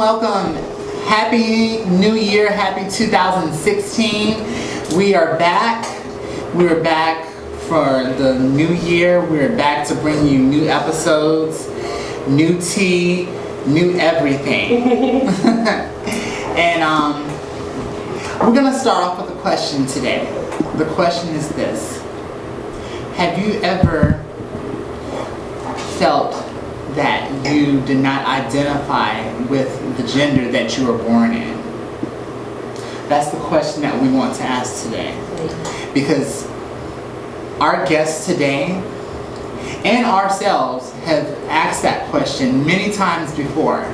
welcome. Happy New Year, happy 2016. We are back. We're back for the new year. We're back to bring you new episodes, new tea, new everything. And we're gonna start off with a question today. The question is this: have you ever felt that you did not identify with the gender that you were born in? That's the question that we want to ask today, because our guests today and ourselves have asked that question many times before,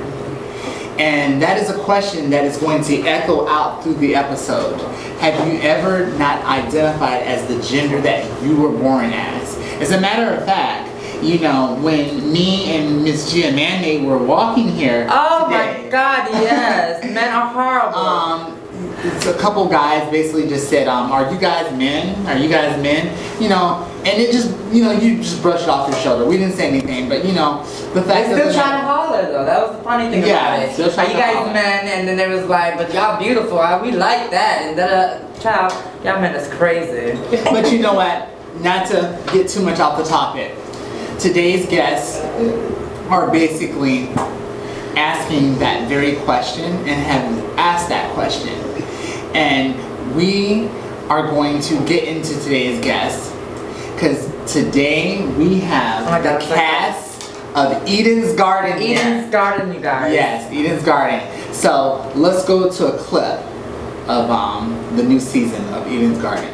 and that is a question that is going to echo out through the episode. Have you ever not identified as the gender that you were born as? As a matter of fact, you know, when me and Miss Gia Mande were walking here today, my God, yes, men are horrible. It's a couple guys basically just said, are you guys men? Are you guys men? You know, and it just, you know, you just brushed it off your shoulder. We didn't say anything, but you know, the fact that they still trying to holler though. That was the funny thing about it. Still are you guys men? And then they was like, but y'all beautiful. We like that. And child, y'all men is crazy. But you know what? Not to get too much off the topic. Today's guests are basically asking that very question and have asked that question. And we are going to get into today's guests, because today we have the cast of Eden's Garden. Eden's Garden, you guys. Yes, Eden's Garden. So let's go to a clip of the new season of Eden's Garden.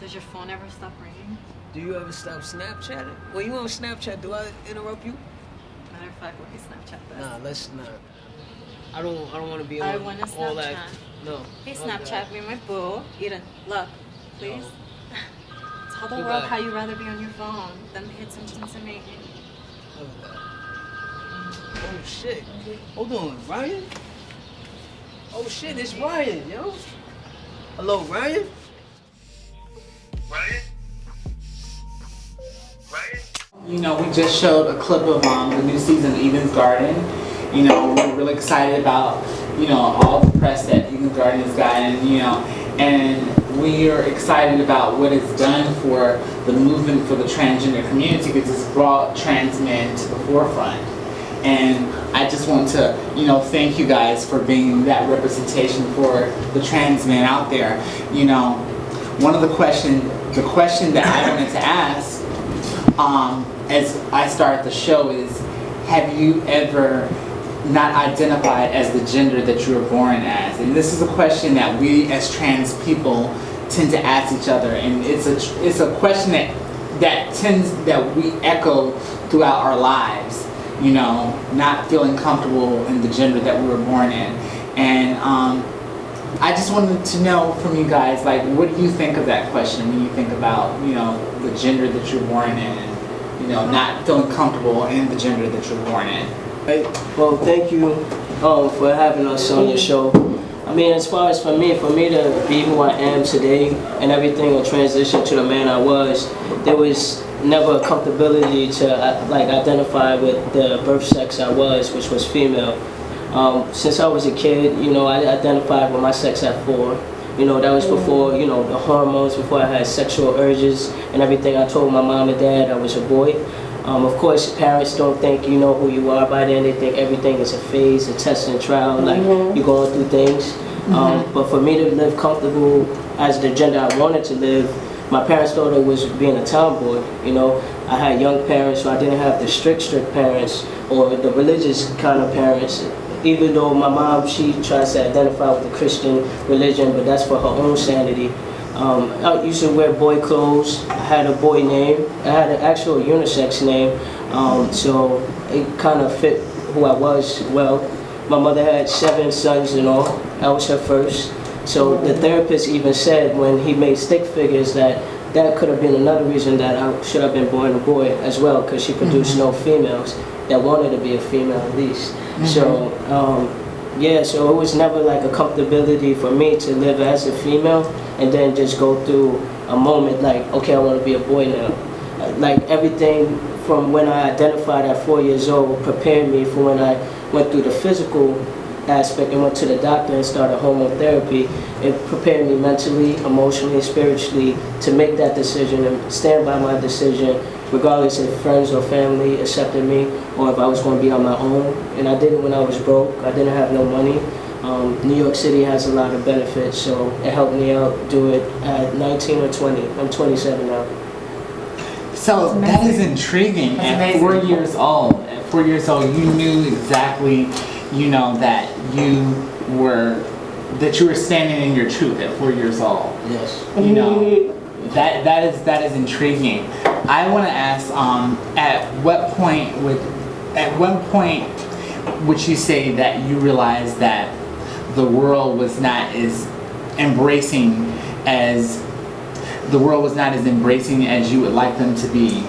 Does your phone ever stop ringing? Do you ever stop Snapchatting? When you on Snapchat, do I interrupt you? Matter of fact, let me Snapchat this. Nah, let's not. I don't want to be on I want to all that. Snapchat. No. Hey, Snapchat me, my boo. Eden, look, please. Tell the Look world at- how you rather be on your phone than hit some making. Look at that. Oh shit. Hold on, Ryan? Oh shit, it's Ryan, yo. Hello, Ryan? Ryan? You know, we just showed a clip of the new season of Eden's Garden. You know, we're really excited about, you know, all the press that Eden's Garden has gotten, you know, and we are excited about what it's done for the movement for the transgender community, because it's brought trans men to the forefront. And I just want to, you know, thank you guys for being that representation for the trans men out there. You know, one of the question that I wanted to ask, as I start the show, is have you ever not identified as the gender that you were born as? And this is a question that we as trans people tend to ask each other, and it's a question that we echo throughout our lives. You know, not feeling comfortable in the gender that we were born in. And I just wanted to know from you guys, like, what do you think of that question when you think about, you know, the gender that you're born in, and, you know, not feeling comfortable in the gender that you're born in? Right. Well, thank you for having us on your show. I mean, as far as for me to be who I am today and everything, and transition to the man I was, there was never a comfortability to like identify with the birth sex I was, which was female. Since I was a kid, you know, I identified with my sex at 4. You know, that was before, you know, the hormones, before I had sexual urges and everything. I told my mom and dad I was a boy. Of course, parents don't think you know who you are by then. They think everything is a phase, a test and trial, like you're going through things. But for me to live comfortable as the gender I wanted to live, my parents thought it was being a tomboy. You know, I had young parents, so I didn't have the strict parents or the religious kind of parents. Even though my mom, she tries to identify with the Christian religion, but that's for her own sanity. I used to wear boy clothes. I had a boy name. I had an actual unisex name, so it kind of fit who I was well. My mother had 7 sons and all. I was her first. So the therapist even said when he made stick figures that could have been another reason that I should have been born a boy as well, because she produced no females that wanted to be a female at least. So Yeah, so it was never like a comfortability for me to live as a female and then just go through a moment like, okay, I want to be a boy now. Like everything from when I identified at 4 years old prepared me for when I went through the physical aspect and went to the doctor and started hormone therapy. It prepared me mentally, emotionally, spiritually to make that decision and stand by my decision, regardless if friends or family accepted me or if I was going to be on my own. And I did it when I was broke. I didn't have no money. New York City has a lot of benefits, so it helped me out do it at 19 or 20. I'm 27 now. So that is intriguing. At 4 years old, you knew exactly, you know, that you were standing in your truth at 4 years old. Yes. You know, that is intriguing. I want to ask, at what point would you say that you realized that the world was not as embracing as you would like them to be,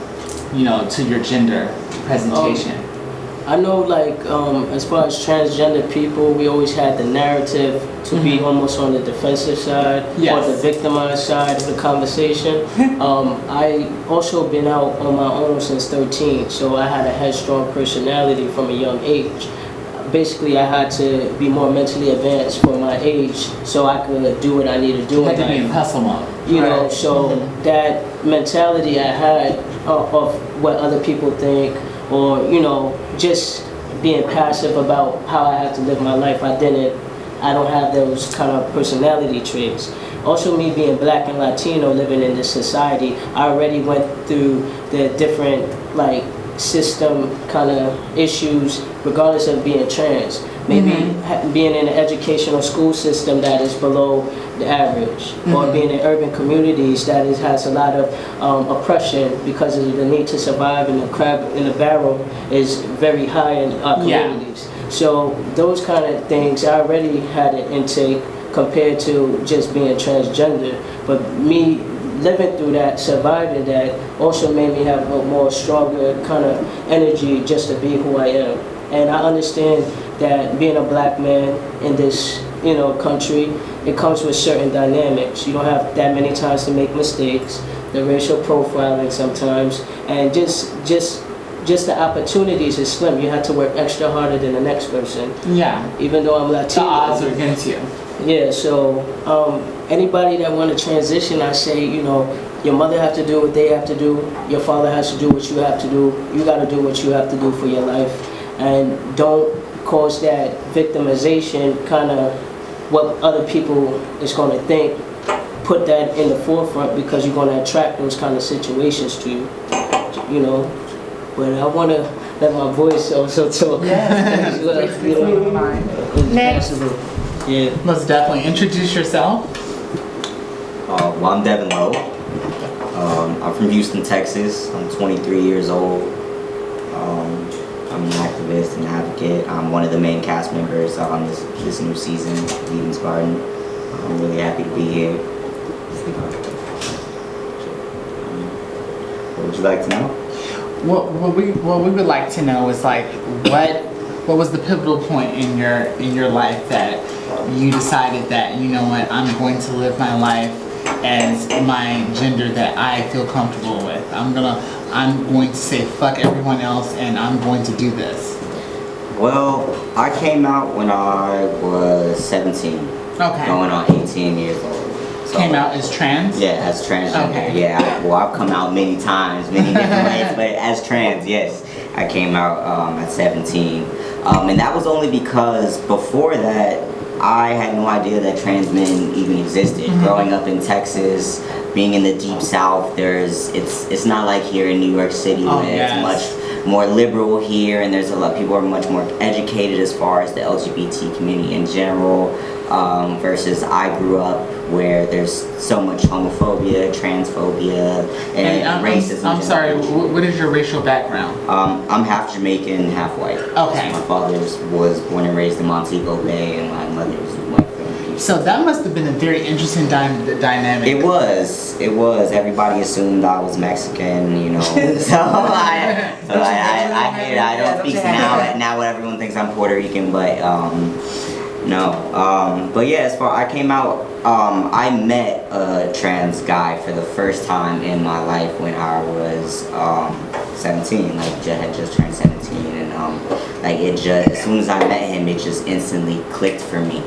you know, to your gender presentation? I know, like, as far as transgender people, we always had the narrative to be almost on the defensive side or the victimized side of the conversation. I also been out on my own since 13, so I had a headstrong personality from a young age. Basically, I had to be more mentally advanced for my age so I could do what I need to do. You had to be in hustle mode. You know, so that mentality I had of what other people think, or, you know, just being passive about how I have to live my life. I don't have those kind of personality traits. Also, me being black and Latino living in this society, I already went through the different, like, system kind of issues regardless of being trans. Maybe being in an educational school system that is below the average, or being in urban communities that has a lot of oppression because of the need to survive, and the crab in the barrel is very high in our communities. So those kind of things, I already had an intake compared to just being transgender. But me living through that, surviving that, also made me have a more stronger kind of energy just to be who I am. And I understand that being a black man in this, you know, country, it comes with certain dynamics. You don't have that many times to make mistakes, the racial profiling sometimes, and just the opportunities is slim. You have to work extra harder than the next person. Yeah. Even though I'm Latino. The odds are against you. Yeah, so anybody that want to transition, I say, you know, your mother have to do what they have to do, your father has to do what you have to do, you got to do what you have to do for your life, and don't cause that victimization, kind of what other people is going to think, put that in the forefront, because you're going to attract those kind of situations to you, you know. But I want to let my voice also talk. Yes, Next. Yeah. Most definitely. Introduce yourself. Well, I'm Devin Lowe. I'm from Houston, Texas. I'm 23 years old. I'm an activist and advocate. I'm one of the main cast members on this new season of Eden's Garden. I'm really happy to be here. What would you like to know? What we would like to know is, like, what was the pivotal point in your life that you decided that, you know what, I'm going to live my life as my gender that I feel comfortable with. I'm going to say fuck everyone else and I'm going to do this. Well, I came out when I was 17. Okay. Going on 18 years old. So, came out as trans? Yeah, as transgender. Okay. Yeah, I've come out many times, many different ways, but as trans, yes. I came out at 17. And that was only because before that, I had no idea that trans men even existed. Growing up in Texas, being in the deep South, it's not like here in New York City where it's much more liberal here, and there's a lot, people are much more educated as far as the LGBT community in general, versus I grew up where there's so much homophobia, transphobia, and racism. I'm sorry, what is your racial background? I'm half Jamaican, half white. Okay. So my father was born and raised in Montego Bay, and my mother was white. So that must have been a very interesting dynamic. It was. Everybody assumed I was Mexican, you know. So I don't speak now. Now everyone thinks I'm Puerto Rican, but No. But yeah, as far I came out, I met a trans guy for the first time in my life when I was 17. Like, had just turned 17, and like it just as soon as I met him, it just instantly clicked for me.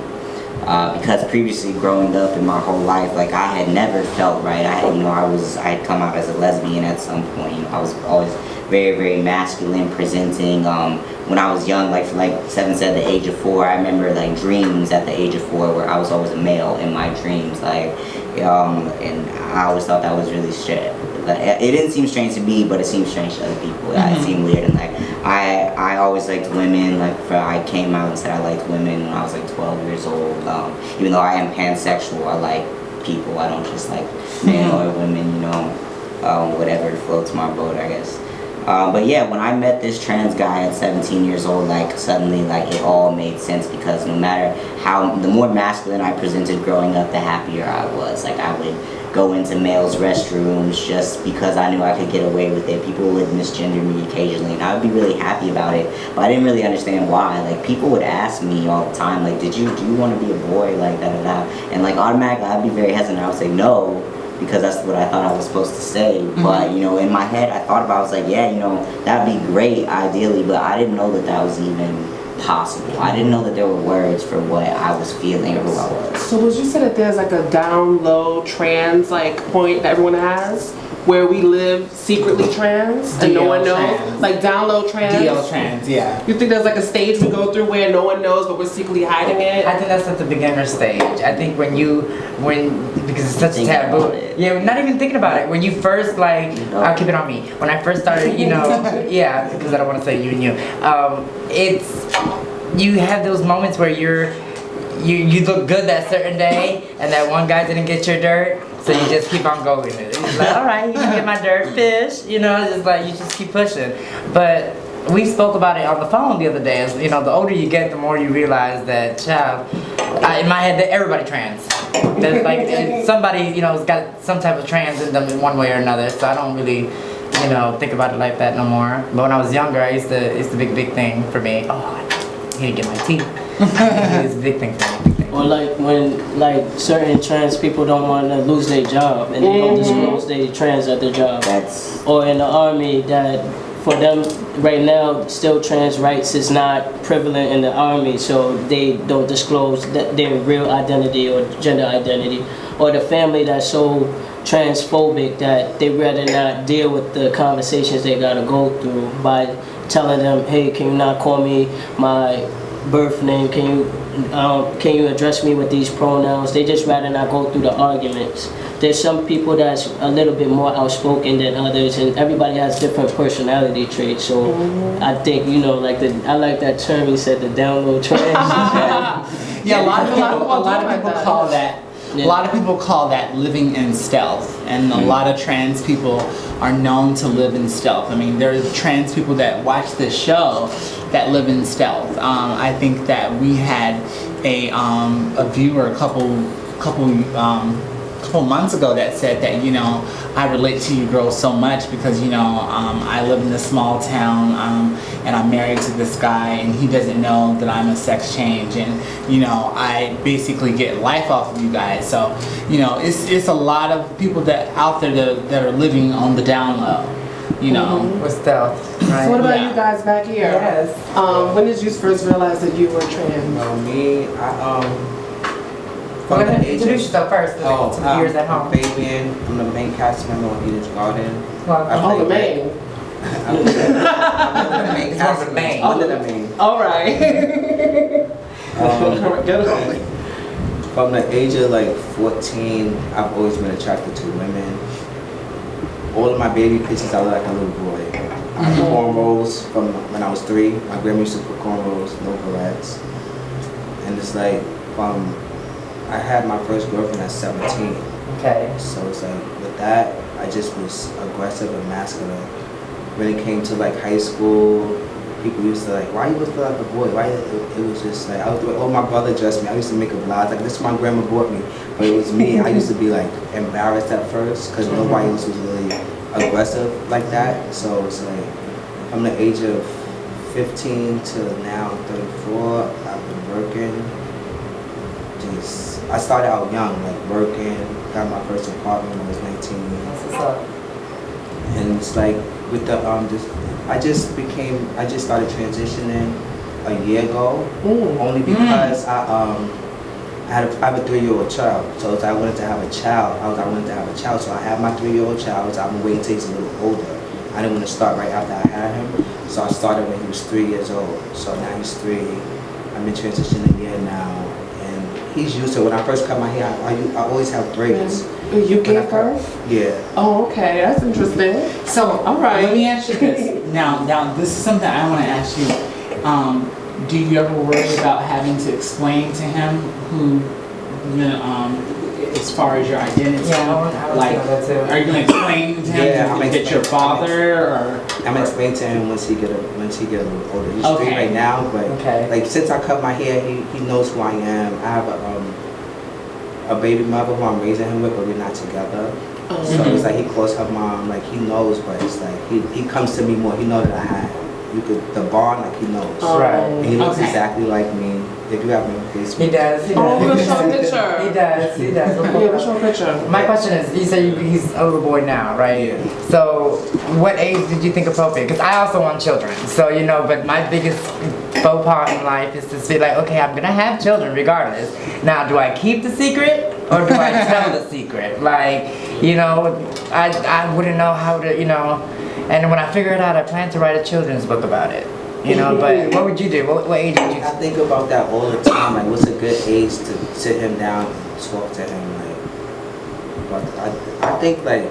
Because previously, growing up in my whole life, like I had never felt right. I had come out as a lesbian at some point. You know, I was always very, very masculine presenting. When I was young, like Seven said, the age of 4, I remember like dreams at the age of 4 where I was always a male in my dreams, like, and I always thought that was really strange. Like, it didn't seem strange to me, but it seemed strange to other people. It seemed weird, and like I always liked women. Like I came out and said I liked women when I was like 12 years old. Even though I am pansexual, I like people. I don't just like men or women. You know, whatever floats my boat, I guess. But yeah, when I met this trans guy at 17 years old, like suddenly like it all made sense, because no matter the more masculine I presented growing up, the happier I was. Like I would go into males' restrooms just because I knew I could get away with it. People would misgender me occasionally, and I would be really happy about it, but I didn't really understand why. Like people would ask me all the time, like, do you want to be a boy, like da da da, and like automatically I'd be very hesitant. I would say no, because that's what I thought I was supposed to say. But you know, in my head I thought about it, I was like, yeah, you know, that'd be great ideally, but I didn't know that that was even possible. I didn't know that there were words for what I was feeling or who I was. So would you say that there's like a down low trans like point that everyone has, where we live secretly trans and no one knows? Trans. Like down low trans? DL trans, yeah. You think there's like a stage we go through where no one knows but we're secretly hiding it? I think that's at the beginner stage. I think because it's such a Thinking taboo. about it. Yeah, not even thinking about it. When you first I'll keep it on me. When I first started, you know, yeah, because I don't want to say you and you. You have those moments where you look good that certain day, and that one guy didn't get your dirt, so you just keep on going. It's like, all right, you can get my dirt, fish. You know, it's just like you just keep pushing. But we spoke about it on the phone the other day. As, you know, the older you get, the more you realize that, child, in my head, that everybody trans. There's like somebody, you know, has got some type of trans in them in one way or another. So I don't really, you know, think about it like that no more. But when I was younger, it's the big thing for me. Oh, I need to get my teeth. It's a big thing for me. Or like when like certain trans people don't want to lose their job and they don't disclose they trans at their job. Or in the army, that for them right now still trans rights is not prevalent in the army, so they don't disclose their real identity or gender identity. Or the family that's so transphobic that they rather not deal with the conversations they gotta go through by telling them, hey, can you not call me my birth name, can you address me with these pronouns? They just rather not go through the arguments. There's some people that's a little bit more outspoken than others, and everybody has different personality traits. So I think, you know, like I like that term you said, the down low trans. Yeah, a lot of people call that. Yeah. A lot of people call that living in stealth, and a lot of trans people are known to live in stealth. I mean, there are trans people that watch this show that live in stealth. I think that we had a viewer a couple months ago that said that, you know, I relate to you girls so much because, you know, I live in a small town and I'm married to this guy and he doesn't know that I'm a sex change, and, you know, I basically get life off of you guys. So, you know, it's a lot of people that out there that are living on the down low, you know. With stealth. Right? So what about Yeah. you guys back here? Yes. When did you first realize that you were trans? Me, Go ahead and introduce yourself first to the viewers at home. Fabian. I'm the main cast member on Eden's Garden. Oh, the main. I'm the main It's cast one of the main. member. One of the main. All right. From the age of like 14, I've always been attracted to women. All of my baby pictures, I look like a little boy. I had cornrows from when I was 3. My grandma used to put cornrows, no barrettes. And it's like, I had my first girlfriend at 17. Okay. So it's like, with that, I just was aggressive and masculine. When it came to like high school, people used to like, why you look like a boy? Why? It was just like, my brother dressed me. I used to make a vlog, like, this is my grandma bought me. But it was me. I used to be like embarrassed at first because nobody else was really aggressive like that. So it's like, from the age of 15 to now 34, I've been working. I started out young, like working, got my first apartment when I was 19. That's what's up. And it's like with the I just started transitioning a year ago, only because I have a 3-year-old child. So I wanted to have a child. I wanted to have a child. So I have my 3-year-old child. So I've been waiting till he's a little older. I didn't want to start right after I had him. So I started when he was 3 years old. So now he's 3. I've been transitioning a year now. And he's used to it. When I first cut my hair, I always have braids. You gave birth? Yeah. Oh, okay. That's interesting. So, all right. Let me ask you this. Now, this is something I want to ask you. Do you ever worry about having to explain to him who, as far as your identity? Yeah, I was like, that too. are you gonna explain to him that you're father, or? I'm gonna explain to him once he get a little older. He's 3 Okay. right now, but Okay. like since I cut my hair, he knows who I am. I have a baby mother who I'm raising him with, but we're not together. So it's like he calls her mom, like he knows, but it's like he comes to me more. He knows that I have the bond, like he knows. Right. And he looks Okay. exactly like me. If you have me on Facebook. He does. He does. Oh, we'll show a picture. He does. He does. Yeah, we'll show a picture. My question is, you say he's a little boy now, right? Yeah. So, what age did you think appropriate? Because I also want children. So, but my biggest faux pas in life is to be like, okay, I'm gonna have children regardless. Now, do I keep the secret or do I tell the secret? Like, I wouldn't know how to, And when I figure it out, I plan to write a children's book about it. But what would you do? What age would you? I think about that all the time. Like, what's a good age to sit him down and talk to him? Like, but I think like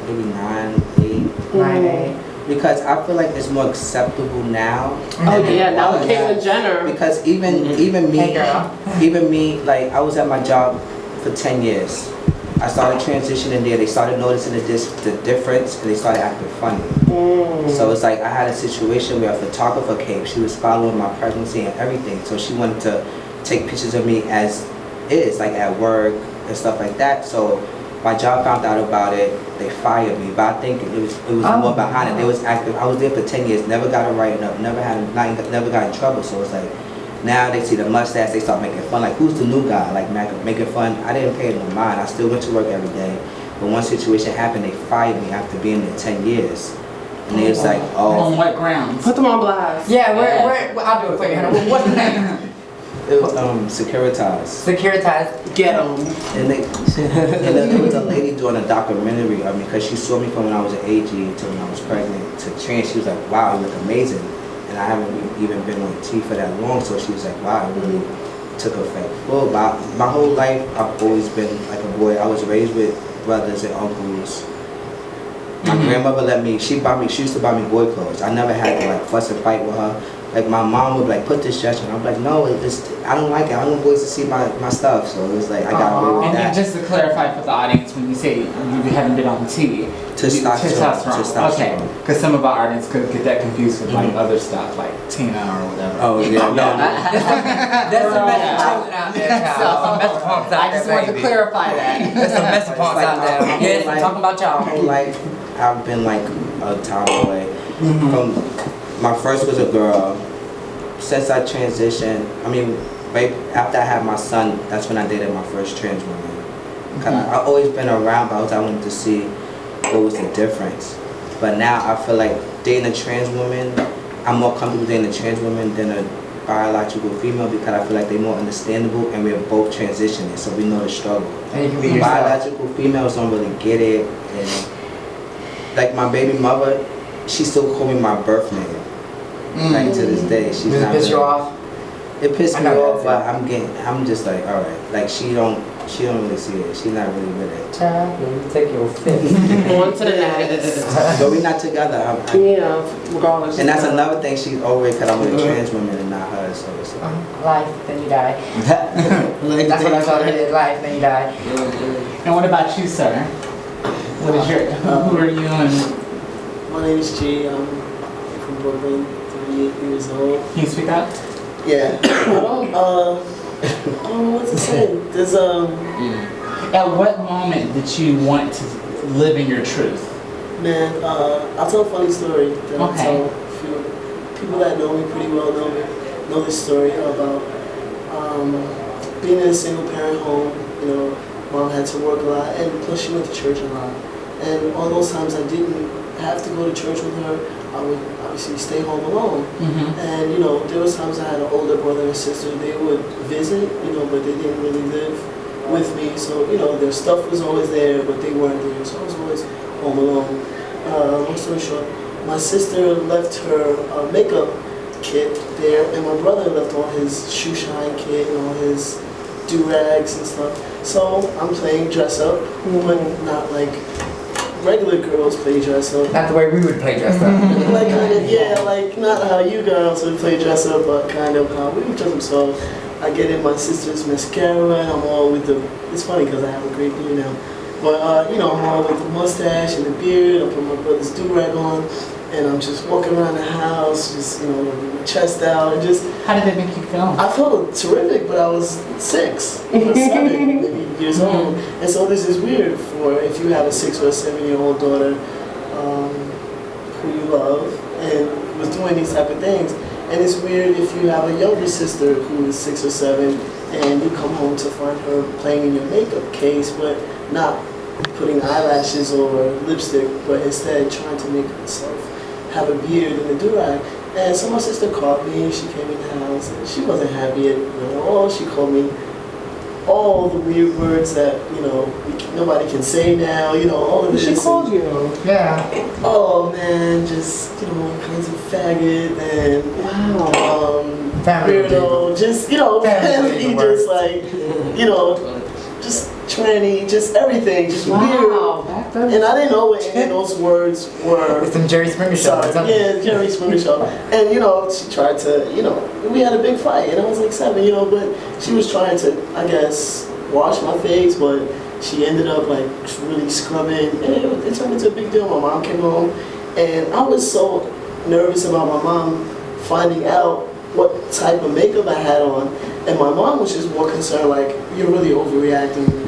maybe 9, 8. 9, 8. Because I feel like it's more acceptable now. Oh yeah, now with Caitlyn Jenner. Because even me, Hey, girl. even me, like I was at my job for 10 years. I started transitioning there. They started noticing the difference, and they started acting funny. So it's like I had a situation where a photographer came. She was following my pregnancy and everything. So she wanted to take pictures of me as is, like at work and stuff like that. So my job found out about it. They fired me. But I think it was more behind it. They was active. I was there for 10 years. Never got a write up. Never got in trouble. So it's like. Now they see the mustache, they start making fun. Like, who's the new guy? Like, making fun. I didn't pay no mind. I still went to work every day. But one situation happened, they fired me after being there 10 years. And they was like, On what grounds? Put them on blast. Yeah, where I'll do it for you. What's the name? It was Sexuality. Securitized. Get them. And there was a lady doing a documentary of me because she saw me from when I was an AG to when I was pregnant to trans. She was like, wow, you look amazing. And I haven't even been on T for that long, so she was like, wow, it really took effect. Well, my whole life, I've always been like a boy. I was raised with brothers and uncles. My grandmother she used to buy me boy clothes. I never had to like fuss and fight with her. Like my mom would like put this dress on. I'm like, no, I don't like it. I don't want boys to see my stuff. So it was like I got away with and that. And just to clarify for the audience, when you say you haven't been on T, Testosterone. Okay, because some of our audience could get that confused with like other stuff, like Tina or whatever. Oh yeah, no. There's some messy children out there, child. Some messy punks out I just there, wanted to baby. clarify that. There's some messy punks out there. Yes, I'm talking about My whole y'all. life, I've been like a tomboy. From my first was a girl. Since I transitioned, right after I had my son, that's when I dated my first trans woman. I've always been around, but I wanted to see what was the difference. But now I feel like dating a trans woman, I'm more comfortable dating a trans woman than a biological female because I feel like they're more understandable and we're both transitioning, so we know the struggle. And you can be yourself. Biological females don't really get it, and like my baby mother, she still call me my birth name. Like to this day, she's Does it not. piss you off? It pissed I me know off, that, but I'm just like, all right. Like she don't really see it. She's not really with it. Child, you take your fist. On to the next. But we're not together. Yeah, regardless. And that's another thing. She's over it because I'm with a trans woman and not her. So it's like, Life, then you die. That's what I told her. Life, then you die. And what about you, sir? What is your? Who are you? And My name is Jay. I'm from Brooklyn, 38 years old. can you speak up? Yeah. I don't know what to say. There's At what moment did you want to live in your truth? man, I'll tell a funny story that I'll Okay. tell a few people that know me pretty well know this story about being in a single parent home, you know, mom had to work a lot, and plus she went to church a lot. And all those times I didn't have to go to church with her, I would obviously stay home alone. And you know, there was times I had an older brother and sister. They would visit, you know, but they didn't really live with me. So you know, their stuff was always there, but they weren't there. So I was always home alone. Long story short, my sister left her makeup kit there, and my brother left all his shoe shine kit and all his do-rags and stuff. So I'm playing dress up, but not like regular girls play dress up. Not the way we would play dress up. Like kind of, yeah, like not how you girls would play dress up, but kind of how we would dress up. So I get in my sister's mascara, and I'm all with the, it's funny because I have a great beard now, but you know, I'm all with the mustache and the beard. I put my brother's do-rag on, and I'm just walking around the house, just, you know, with my chest out, and just... How did that make you feel? I felt terrific, but I was 6 or 7 maybe years old. And so this is weird for if you have a 6 or a 7-year-old daughter who you love and was doing these type of things. And it's weird if you have a younger sister who is 6 or 7 and you come home to find her playing in your makeup case, but not putting eyelashes or lipstick, but instead trying to make herself have a beard and a do-rag. And so my sister called me, she came in the house, and she wasn't happy at, you know, all she called me all the weird words that, you know, nobody can say now, you know, all of this. She called you. Yeah. Oh man, just, you know, all kinds of faggot and weirdo, just, you know, family, just like, you know, just tranny, just everything, just weird. And I didn't know what any of those words were. It's some Jerry Springer show. Yeah, Jerry Springer show. And you know, she tried to, you know, we had a big fight, and I was like 7, you know, but she was trying to, I guess, wash my face, but she ended up like really scrubbing, and it turned into a big deal. My mom came home, and I was so nervous about my mom finding out what type of makeup I had on, and my mom was just more concerned, like, you're really overreacting.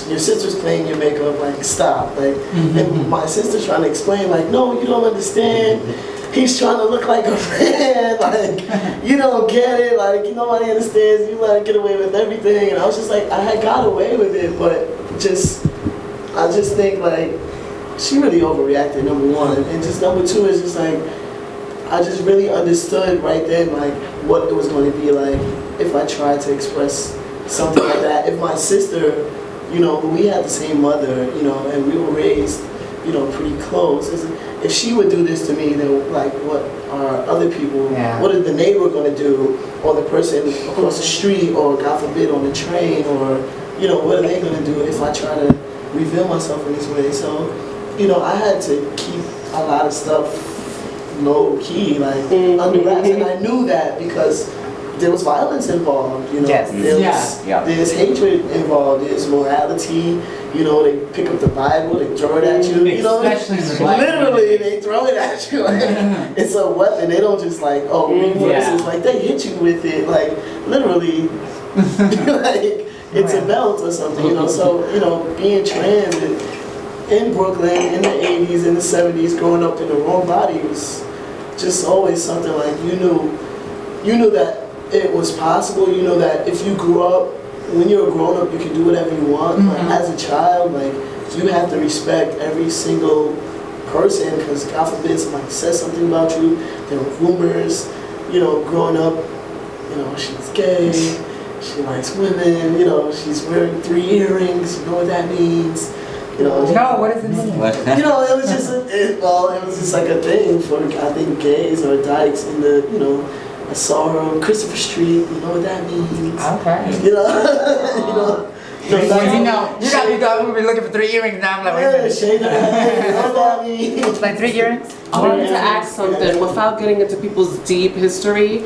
Your sister's playing your makeup, like, stop. Like, and my sister's trying to explain, like, no, you don't understand. He's trying to look like a man, like, you don't get it, like, nobody understands, you let her get away with everything. And I was just like, I had got away with it, but I just think, like, she really overreacted, number one. And just number two is just like, I just really understood right then, like, what it was going to be like if I tried to express something like that. If my sister, you know, we had the same mother, you know, and we were raised, you know, pretty close. If she would do this to me, then like, what are other people, what is the neighbor going to do, or the person across the street, or God forbid on the train, or, you know, what are they going to do if I try to reveal myself in this way? So, you know, I had to keep a lot of stuff low key, like under wraps, and I knew that because there was violence involved, you know. There's hatred involved. There's morality. You know, they pick up the Bible, they throw it at you. You know, literally, they throw it at you. Like, it's a weapon. They don't just like, oh, read verses. Like, they hit you with it. Like, literally, like it's a belt or something. You know. So, you know, being trans in Brooklyn in the 80s, in the 70s, growing up in the wrong body was just always something like you knew that it was possible. You know that if you grew up, when you're a grown up, you can do whatever you want. But as a child, like, you have to respect every single person, because God forbid somebody says something about you. There were rumors, you know, growing up, you know, she's gay, she likes women, you know, she's wearing 3 earrings, you know what that means. You know, no, what does it mean? You know, it was just it was just like a thing for, I think, gays or dykes in the, you know, I saw her on Christopher Street, you know what that means. Okay. You know, you got we've been looking for 3 earrings now. I'm like, wait a minute. You know what that means. Like 3 earrings? I wanted to ask something without getting into people's deep history.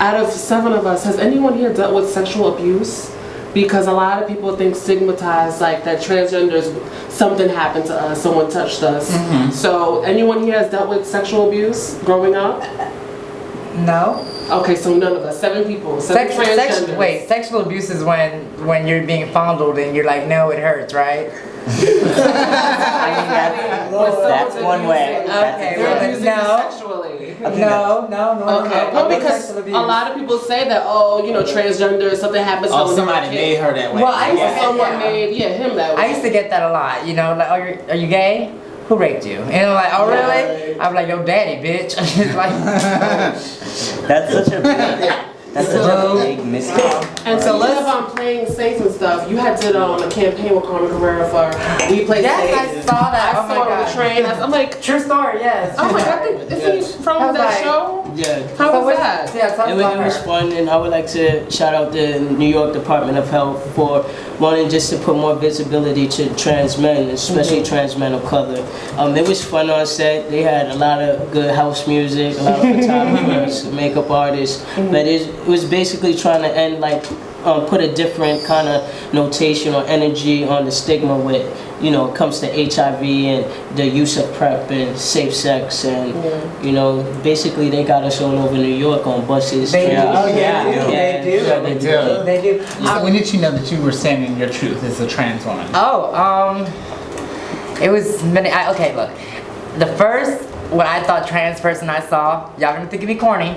Out of 7 of us, has anyone here dealt with sexual abuse? Because a lot of people think stigmatized, like that transgenders, something happened to us, someone touched us. So anyone here has dealt with sexual abuse growing up? No. Okay, so none of us. 7 people. 7 transgenders. Wait, sexual abuse is when you're being fondled and you're like, no, it hurts, right? That's one way. Okay, They're well, abusing no. you sexually. No. Okay. Well, because a lot of people say that, oh, you know, transgender, something happens to Oh, them. somebody made her that way. Well, I used to Or someone yeah. made him that way. I used to get that a lot, you know, like, oh, are you gay? Who raped you? And I'm like, oh really? I'm like, yo daddy, bitch. It's like, That's such a big misconception. And so instead of playing safe and stuff, you had did a campaign with Carmen Carrera for We Play yes, Safe. I saw that. I Oh my saw it on god. the train. I'm like, True story, yes. oh my god, I think, is he from I was that like- show? Yeah. How was that? Yeah, tell It us was, about it was her. fun, and I would like to shout out the New York Department of Health for wanting just to put more visibility to trans men, especially trans men of color. It was fun on set. They had a lot of good house music, a lot of photographers, makeup artists, but it was basically trying to end put a different kind of notation or energy on the stigma with, you know, it comes to HIV and the use of PrEP and safe sex and, you know, basically they got us all over New York on buses. They do. Oh, yeah. They do. Yeah, They do. They do. So when did you know that you were standing your truth as a trans woman? It was many. Okay, look. The first, what I thought trans person I saw, y'all gonna think of me corny,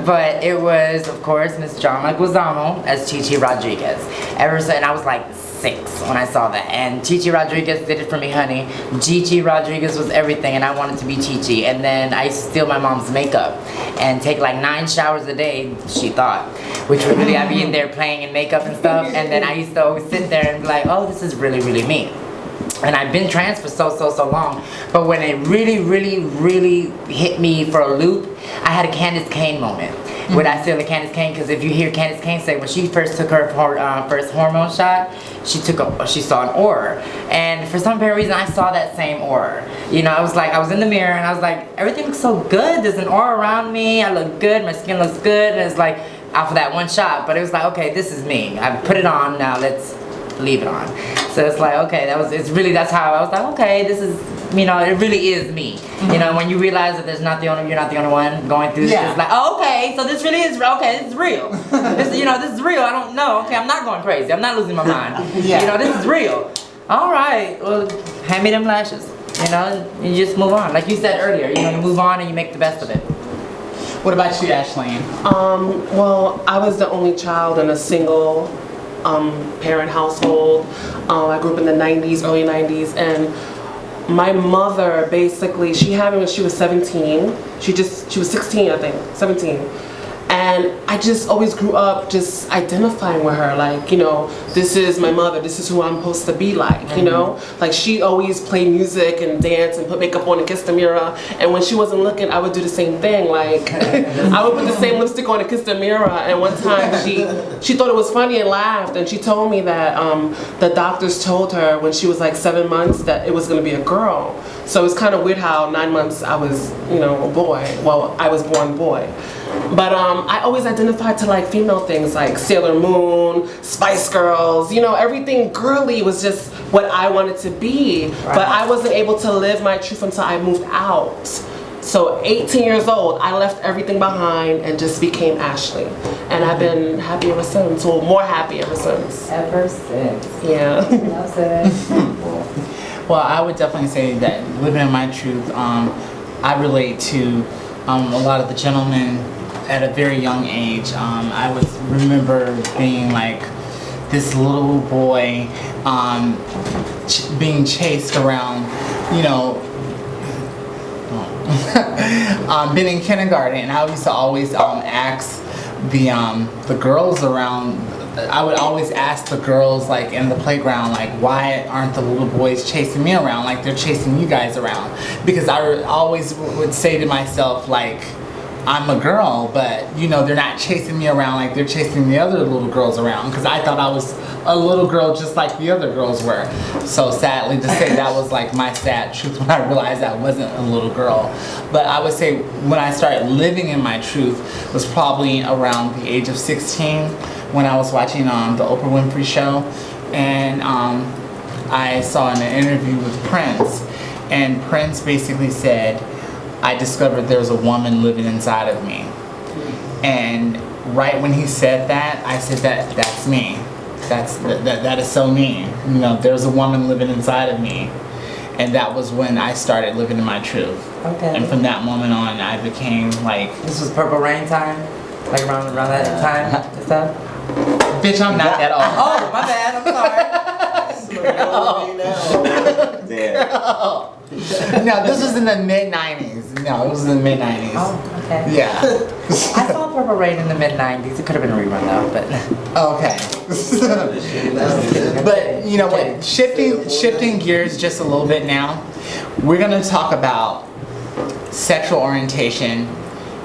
but it was, of course, Miss John Leguizamo as Chichi Rodriguez. And I was like 6 when I saw that. And Chichi Rodriguez did it for me, honey. Chichi Rodriguez was everything, and I wanted to be Chichi. And then I used to steal my mom's makeup and take like 9 showers a day, she thought. Which would really, I'd be in there playing in makeup and stuff. And then I used to always sit there and be like, oh, this is really, really me. And I've been trans for so long, but when it really hit me for a loop, I had a Candace Cain moment. Would I steal a Candace Cain? Because if you hear Candace Cain say when she first took her first hormone shot, she saw an aura, and for some apparent reason I saw that same aura. You know, I was in the mirror and I was like, everything looks so good. There's an aura around me. I look good. My skin looks good. And it's like after that one shot, but it was like, okay, this is me. I put it on. Now let's leave it on. So it's like, okay, that's how I was like, okay, this is, you know, it really is me. You know, when you realize that you're not the only one going through this, it's like, oh, okay, so this really is, okay, this is real. You know, this is real. I don't know, okay, I'm not going crazy. I'm not losing my mind. You know, this is real. All right, well, hand me them lashes. You know, you just move on. Like you said earlier, you know, you move on and you make the best of it. What about you, Ashley? Well, I was the only child in a single parent household. I grew up in the 90s, early 90s, and my mother basically, she had me when she was 17. She was 16, I think, 17. And I just always grew up just identifying with her, like, you know, this is my mother, this is who I'm supposed to be like, you know? Like, she always played music and dance and put makeup on and kiss the mirror. And when she wasn't looking, I would do the same thing. Like, I would put the same lipstick on and kiss the mirror. And one time she thought it was funny and laughed. And she told me that the doctors told her when she was like 7 months that it was going to be a girl. So it's kind of weird how 9 months I was, you know, a boy. Well, I was born boy. But I always identified to like female things like Sailor Moon, Spice Girls, you know, everything girly was just what I wanted to be. Right. But I wasn't able to live my truth until I moved out. So 18 years old, I left everything behind and just became Ashley. And I've been happy ever since, or more happy ever since. Ever since. Yeah. That's it. Well, I would definitely say that living in my truth, I relate to a lot of the gentlemen at a very young age. I remember being like this little boy being chased around, you know, been in kindergarten, and I used to always ask the girls around. I would always ask the girls like in the playground, like, why aren't the little boys chasing me around like they're chasing you guys around? Because I always would say to myself, like, I'm a girl, but you know, they're not chasing me around like they're chasing the other little girls around, because I thought I was a little girl just like the other girls were. So sadly to say, that was like my sad truth when I realized I wasn't a little girl. But I would say when I started living in my truth was probably around the age of 16, when I was watching the Oprah Winfrey Show, and I saw an interview with Prince, and Prince basically said, I discovered there's a woman living inside of me. And right when he said that, I said, that's me. that is so me. You know, there's a woman living inside of me, and that was when I started living in my truth. Okay. And from that moment on, I became like. This was Purple Rain time, like around that time and stuff. Bitch, I'm not that old. Oh, my bad. I'm sorry. No, this was in the mid-90s. No, it was in the mid-90s. Oh, okay. Yeah. I saw Purple Rain in the mid-90s. It could have been a rerun though, but. Okay. But you know what? Shifting gears just a little bit now. We're gonna talk about sexual orientation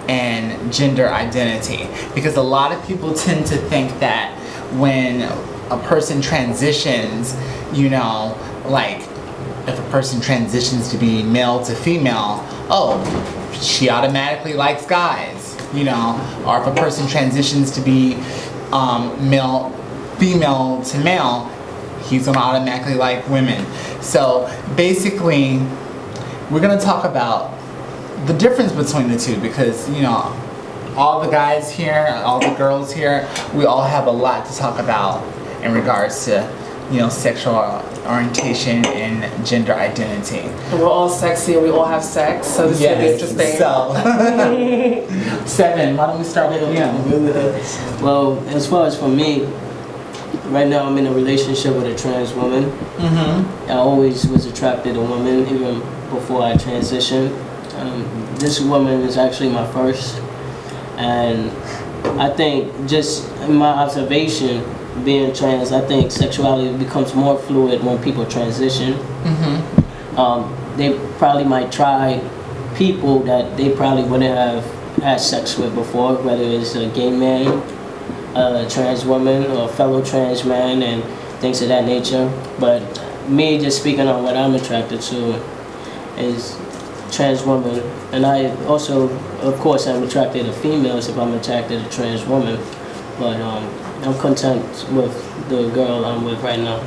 and gender identity, because a lot of people tend to think that when a person transitions, you know, like if a person transitions to be male to female, oh, she automatically likes guys, you know, or if a person transitions to be female to male, he's gonna automatically like women. So basically, we're gonna talk about the difference between the two, because you know, all the guys here, all the girls here, we all have a lot to talk about in regards to, you know, sexual orientation and gender identity. And we're all sexy and we all have sex, so this is gonna be interesting. So, Seven, why don't we start with you? Well, as far as for me, right now I'm in a relationship with a trans woman. I always was attracted to women, even before I transitioned. This woman is actually my first, and I think just in my observation, being trans, I think sexuality becomes more fluid when people transition. They probably might try people that they probably wouldn't have had sex with before, whether it's a gay man, a trans woman, or a fellow trans man, and things of that nature. But me just speaking on what I'm attracted to is trans woman, and I also, of course, I'm attracted to females if I'm attracted to trans women. But I'm content with the girl I'm with right now.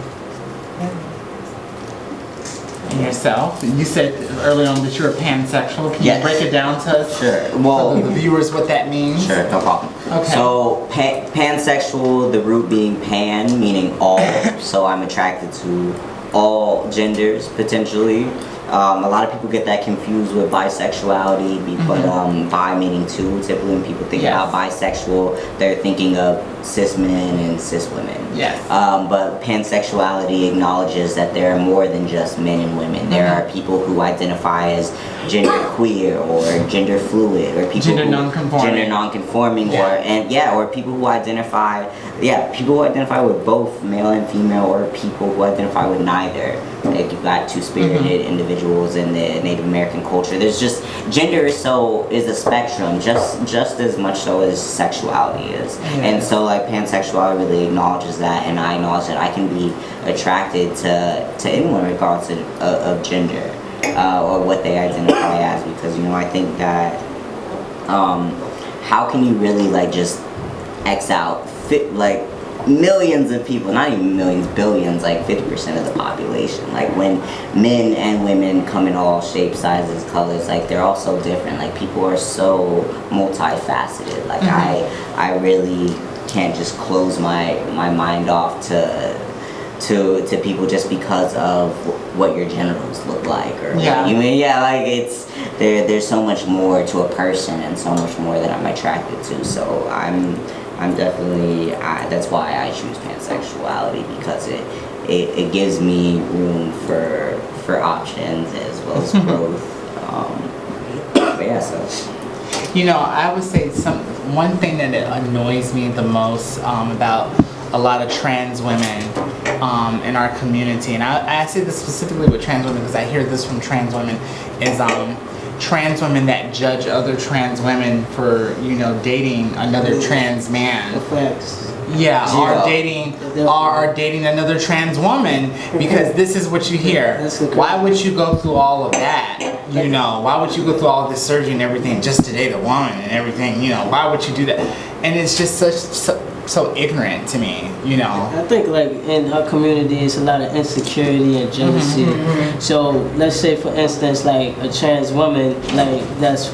And yourself? You said earlier on that you're pansexual. Can you break it down to us? Sure. Well, for the viewers, what that means? Sure, no problem. Okay. So pansexual, the root being pan, meaning all. So I'm attracted to all genders potentially. A lot of people get that confused with bisexuality, but bi meaning two. Typically when people think about bisexual, they're thinking of cis men and cis women. Yes. But pansexuality acknowledges that there are more than just men and women. There are people who identify as gender queer or gender fluid, or people gender non-conforming, or people who identify with both male and female, or people who identify with neither. Like you've got two-spirited individuals in the Native American culture. There's just gender is a spectrum, just as much so as sexuality is. And so like pansexuality really acknowledges that, and I acknowledge that I can be attracted to anyone regardless of gender or what they identify as, because you know I think that how can you really like just X out like millions of people, not even millions, billions, like 50% of the population. Like when men and women come in all shapes, sizes, colors, like they're all so different. Like people are so multifaceted. Like I really can't just close my mind off to people just because of what your genitals look like, or like it's there's so much more to a person and so much more that I'm attracted to. So I'm definitely, that's why I choose pansexuality, because it gives me room for options as well as growth. But yeah, so. You know, I would say one thing that annoys me the most about a lot of trans women in our community, and I say this specifically with trans women because I hear this from trans women, is trans women that judge other trans women for, you know, dating another trans man. Yeah, or dating another trans woman, because this is what you hear. Why would you go through all of that? You know, why would you go through all this surgery and everything just to date a woman and everything? You know, why would you do that? And it's just so ignorant to me, you know. I think like in our community it's a lot of insecurity and jealousy. So let's say for instance like a trans woman like that's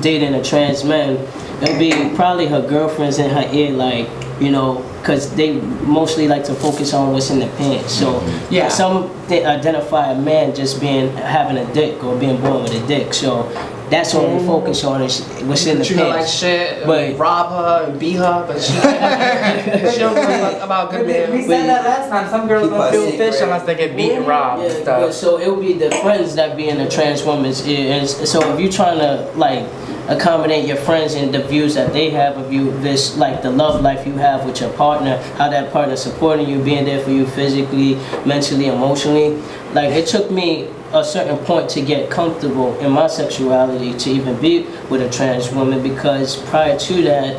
dating a trans man, it'll be probably her girlfriends in her ear like, you know, because they mostly like to focus on what's in the pants. So Yeah. some they identify a man just having a dick or being born with a dick. So that's all they focus on is what's in the Treat her like pants. shit, But- and rob her and beat her, but she don't give a fuck about good We men. said that last time. Some girls Keep don't us feel secret. fish unless they get beat and robbed and Yeah, stuff. so it would be the friends that be in the trans woman's ear. And so if you're trying to like accommodate your friends and the views that they have of you, this like the love life you have with your partner, how that partner supporting you, being there for you physically, mentally, emotionally. Like it took me a certain point to get comfortable in my sexuality to even be with a trans woman, because prior to that,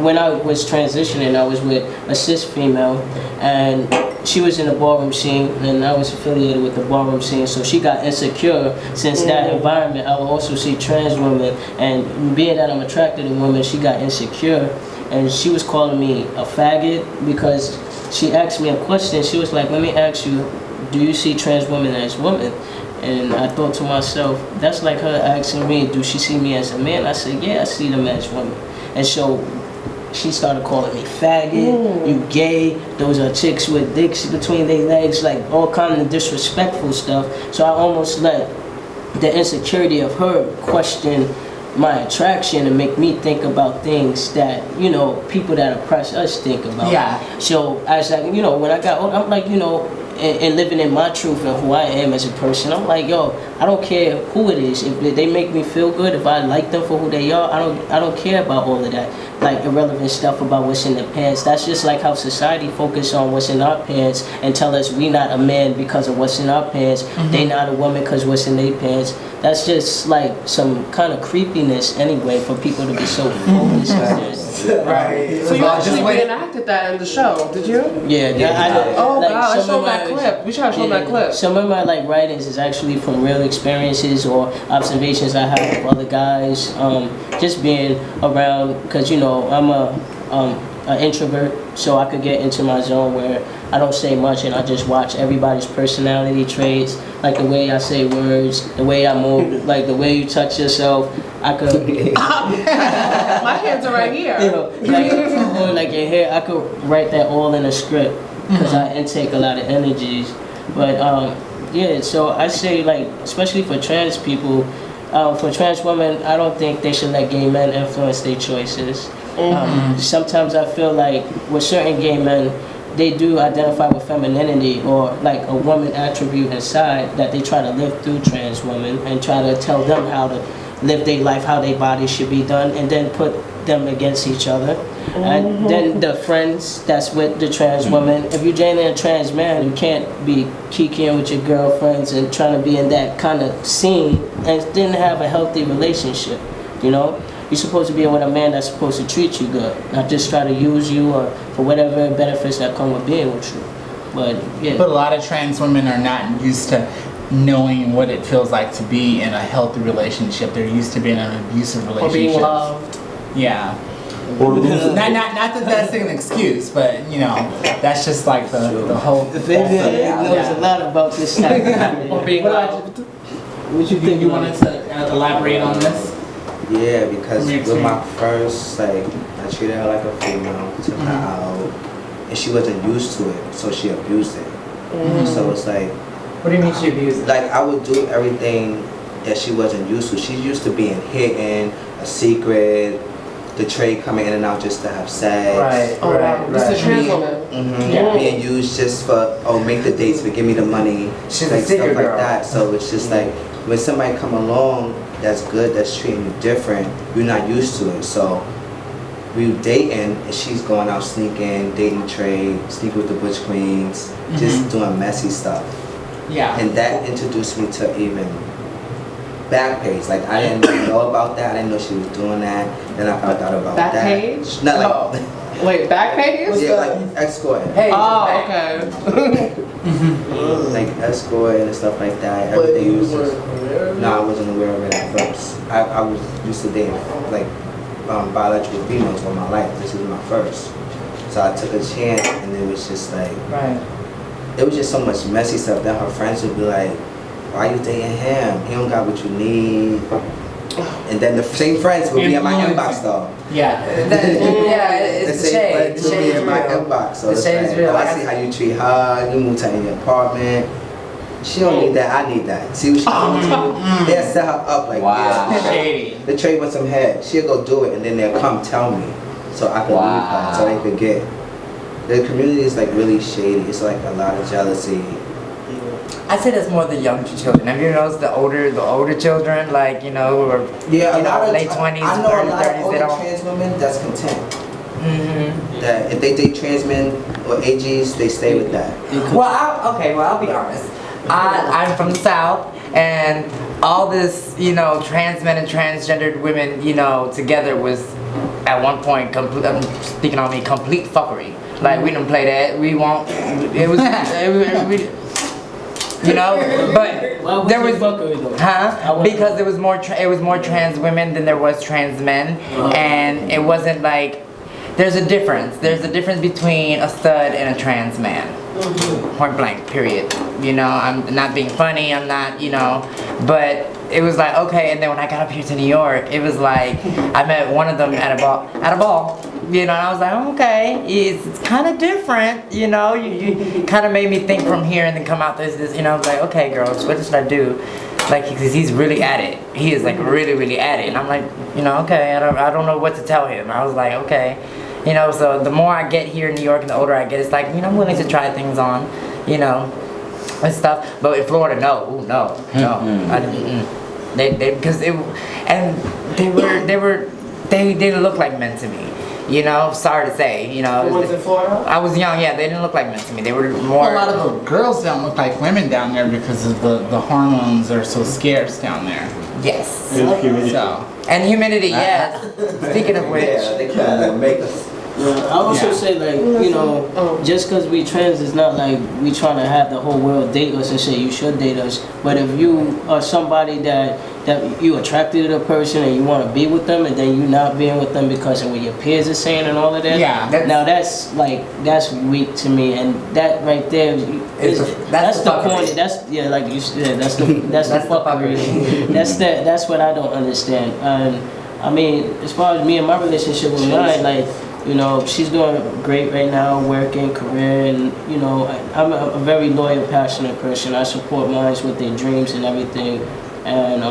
when I was transitioning, I was with a cis female, and she was in the ballroom scene, and I was affiliated with the ballroom scene, so she got insecure since that environment. I would also see trans women, and being that I'm attracted to women, she got insecure, and she was calling me a faggot because she asked me a question. She was like, "Let me ask you, do you see trans women as women?" And I thought to myself, that's like her asking me, do she see me as a man? I said, yeah, I see them as women. And so she started calling me faggot, you gay, those are chicks with dicks between their legs, like all kind of disrespectful stuff. So I almost let the insecurity of her question my attraction and make me think about things that, you know, people that oppress us think about. Yeah. So as I, you know, when I got older, I'm like, you know, and living in my truth and who I am as a person, I'm like, yo, I don't care who it is. If they make me feel good, if I like them for who they are, I don't care about all of that, like irrelevant stuff about what's in the pants. That's just like how society focus on what's in our pants and tell us we not a man because of what's in our pants. They not a woman because what's in their pants. That's just like some kind of creepiness anyway for people to be so focused on this. Right. So you actually reenacted that in the show, did you? Yeah, Oh like, God, some show of that my- clip. We try to show that clip. Some of my like writings is actually from real experiences or observations I have of other guys. Just being around, because you know I'm an introvert, so I could get into my zone where I don't say much and I just watch everybody's personality traits, like the way I say words, the way I move, like the way you touch yourself. I could. My hands are right here. You know, or like your hair, I could write that all in a script because I intake a lot of energies. But yeah, so I say like, especially for trans people, for trans women, I don't think they should let gay men influence their choices. Sometimes I feel like with certain gay men, they do identify with femininity or like a woman attribute inside that they try to live through trans women and try to tell them how to live their life, how their body should be done, and then put them against each other. And then the friends that's with the trans woman, if you're dating a trans man, you can't be kikiing with your girlfriends and trying to be in that kind of scene and then have a healthy relationship, you know? You're supposed to be with a man that's supposed to treat you good, not just try to use you or for whatever benefits that come with being with you. But yeah. But a lot of trans women are not used to knowing what it feels like to be in a healthy relationship. They're used to being in an abusive Or relationship. being loved. Yeah. Not that that's an excuse, but you know, that's just like the whole. Vivian knows a lot about this topic. Or being loved. What you think? You wanted to elaborate on this? Yeah, because From your with my experience. first, like, I treated her like a female, took her out, and she wasn't used to it, so she abused it. So it's like, What do you mean she abused? like I would do everything that she wasn't used to. She's used to being hidden, a secret, the trade coming in and out just to have sex. Right, Oh wow, this is a trans woman. Being used just for, oh, make the dates, but give me the money. She's like a secret stuff like girl. that. So it's just like when somebody come along that's good, that's treating you different, you're not used to it. So we were dating and she's going out sneaking, dating trade, sneaking with the butch queens, just doing messy stuff. Yeah. And that introduced me to even Backpage. Like I didn't know about that. I didn't know she was doing that. Then I found out about that. Backpage? Not like Wait, Backpage? yeah, like escort. Hey, Oh, okay. Like escort and stuff like that. But Everything you was weren't just, aware of it? no, I wasn't aware of it at first. I was used to dating like biological females all my life. This was my first. So I took a chance and it was just like, Right. it was just so much messy stuff that her friends would be like, why you dating him? He don't got what you need. And And then the same friends will be in my inbox though. Yeah. It's The the same shade. friends The will shade be is in my real. inbox. So The it's shade like, is real. oh, I see how you treat her. You moved to a new apartment. She don't need that. I need that. See what she doing? They'll set her up like, Wow. yeah, Shady. they trade with some head. She'll go do it, and then they'll come tell me, so I can leave her, so they forget. The community is like really shady. It's like a lot of jealousy. I say that's more the younger children. Have you noticed the older children, like, you know, who are Yeah, a you know, lot of late 20s, I know a early lot 30s, of they older don't. trans women that's content. Mm-hmm. That if they date trans men or AGs, they stay with that. Well, I'll be honest. I'm from the South, and all this, you know, trans men and transgendered women, you know, together was at one point, I'm speaking on me, complete fuckery. Like, we didn't play that. We won't. It was, you know, but there was, because there was more, it was more trans women than there was trans men, and it wasn't like, there's a difference. There's a difference between a stud and a trans man. Point blank, period. You know, I'm not being funny, I'm not, you know, but it was like, okay, and then when I got up here to New York, it was like, I met one of them at a ball, you know, and I was like, okay, it's kind of different, you know, you kind of made me think from here and then come out this, you know, I was like, okay, girls, what should I do? Like, because he's really at it. He is like really at it, and I'm like, you know, okay, I don't know what to tell him. I was like, okay. You know, so the more I get here in New York and the older I get, it's like, you know, I'm willing to try things on, you know, and stuff. But in Florida, no. I didn't, they because it, and they didn't look like men to me. You know, sorry to say, you know. The ones in Florida? I was young, yeah, they didn't look like men to me. They were more. A lot of the girls don't look like women down there because of the hormones are so scarce down there. Yes. So. And humidity, yes. Speaking of which. Yeah, they couldn't make us. Yeah, I also say, like, you know, just because we trans is not like we trying to have the whole world date us and say you should date us. But if you are somebody that you attracted to the person and you want to be with them, and then you not being with them because of what your peers are saying and all of that. Yeah. That's weak to me, and that right there that's the point. That's like you said. That's the fuckery. That's what I don't understand. And I mean, as far as me and my relationship with mine, like, you know, she's doing great right now, working, career, and, you know, I'm a very loyal, passionate person. I support mine with their dreams and everything, and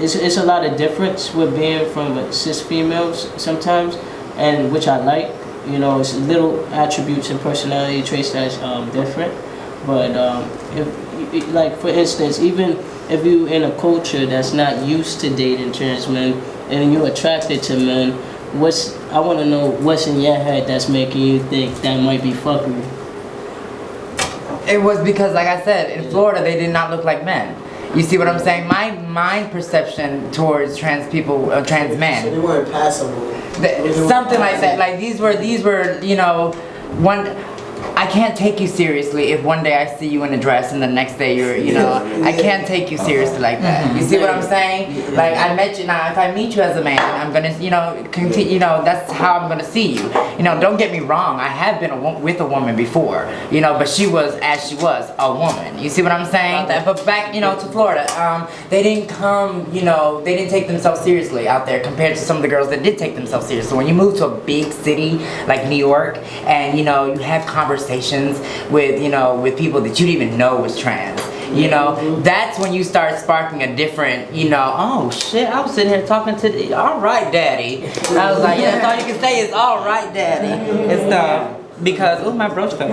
it's a lot of difference with being from cis females sometimes, and which I like. You know, it's little attributes and personality traits that's different, but if, like, for instance, even if you in a culture that's not used to dating trans men and you're attracted to men, I want to know what's in your head that's making you think that might be fuckery. It was because, like I said, in Florida they did not look like men. You see what I'm saying? My perception towards trans people, trans men. So they weren't passable. Something like that. Like these were, you know, I can't take you seriously if one day I see you in a dress and the next day you're, you know, I can't take you seriously like that. You see what I'm saying? Like, I met you, now if I meet you as a man, I'm gonna, you know, continue, you know, that's how I'm gonna see you. You know, don't get me wrong, I have been with a woman before, you know, but she was, as she was, a woman. You see what I'm saying? But back, you know, to Florida, they didn't come, you know, they didn't take themselves seriously out there compared to some of the girls that did take themselves seriously. When you move to a big city like New York and, you know, you have conversations with, you know, with people that you didn't even know was trans, you know, that's when you start sparking a different, you know, oh shit, I was sitting here talking to all right daddy, and I was like, yeah, that's all you can say is all right daddy and stuff, because oh, my brooch fell.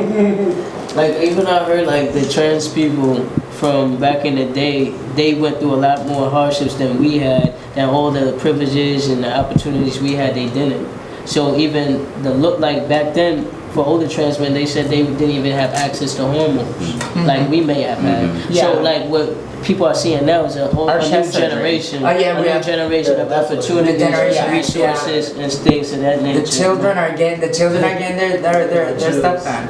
Like, even I heard, like, the trans people from back in the day, they went through a lot more hardships than we had, and all the privileges and the opportunities we had, they didn't. So even the look, like back then, for older trans men, they said they didn't even have access to hormones, like we may have had. So, like, what people are seeing now is a whole new generation, a new generation of opportunities, resources, and things of that nature. The children are getting their stuff done.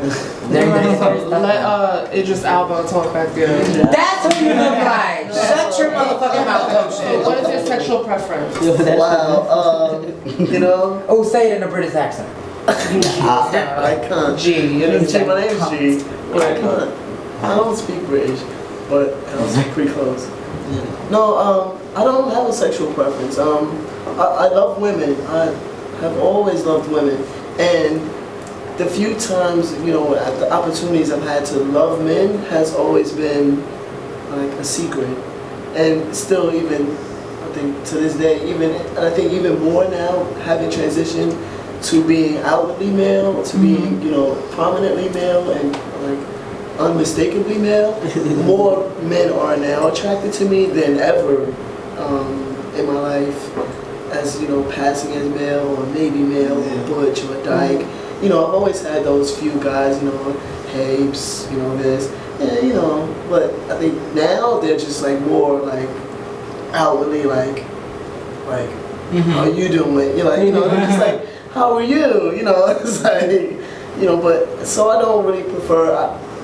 Let Idris Elba talk back there. That's who you look like. Shut your motherfucking mouth, shit. What is your sexual preference? Wow, you know, Oh, say it in a British accent. I can't. G. My name's G. But I can't. I don't speak British, but I don't speak pretty close. No, I don't have a sexual preference. I love women. I have always loved women, and the few times, you know, the opportunities I've had to love men has always been like a secret, and still even, I think to this day, and I think even more now, having transitioned to being outwardly male, to being, you know, prominently male and like unmistakably male, more men are now attracted to me than ever in my life, as, you know, passing as male or maybe male or butch or dyke. You know, I've always had those few guys, you know, Habes, you know, this, and, you know, but I think now they're just like more like outwardly like how you doing? You're like, you know, they're just like, how are you? You know, it's like, you know, but so I don't really prefer.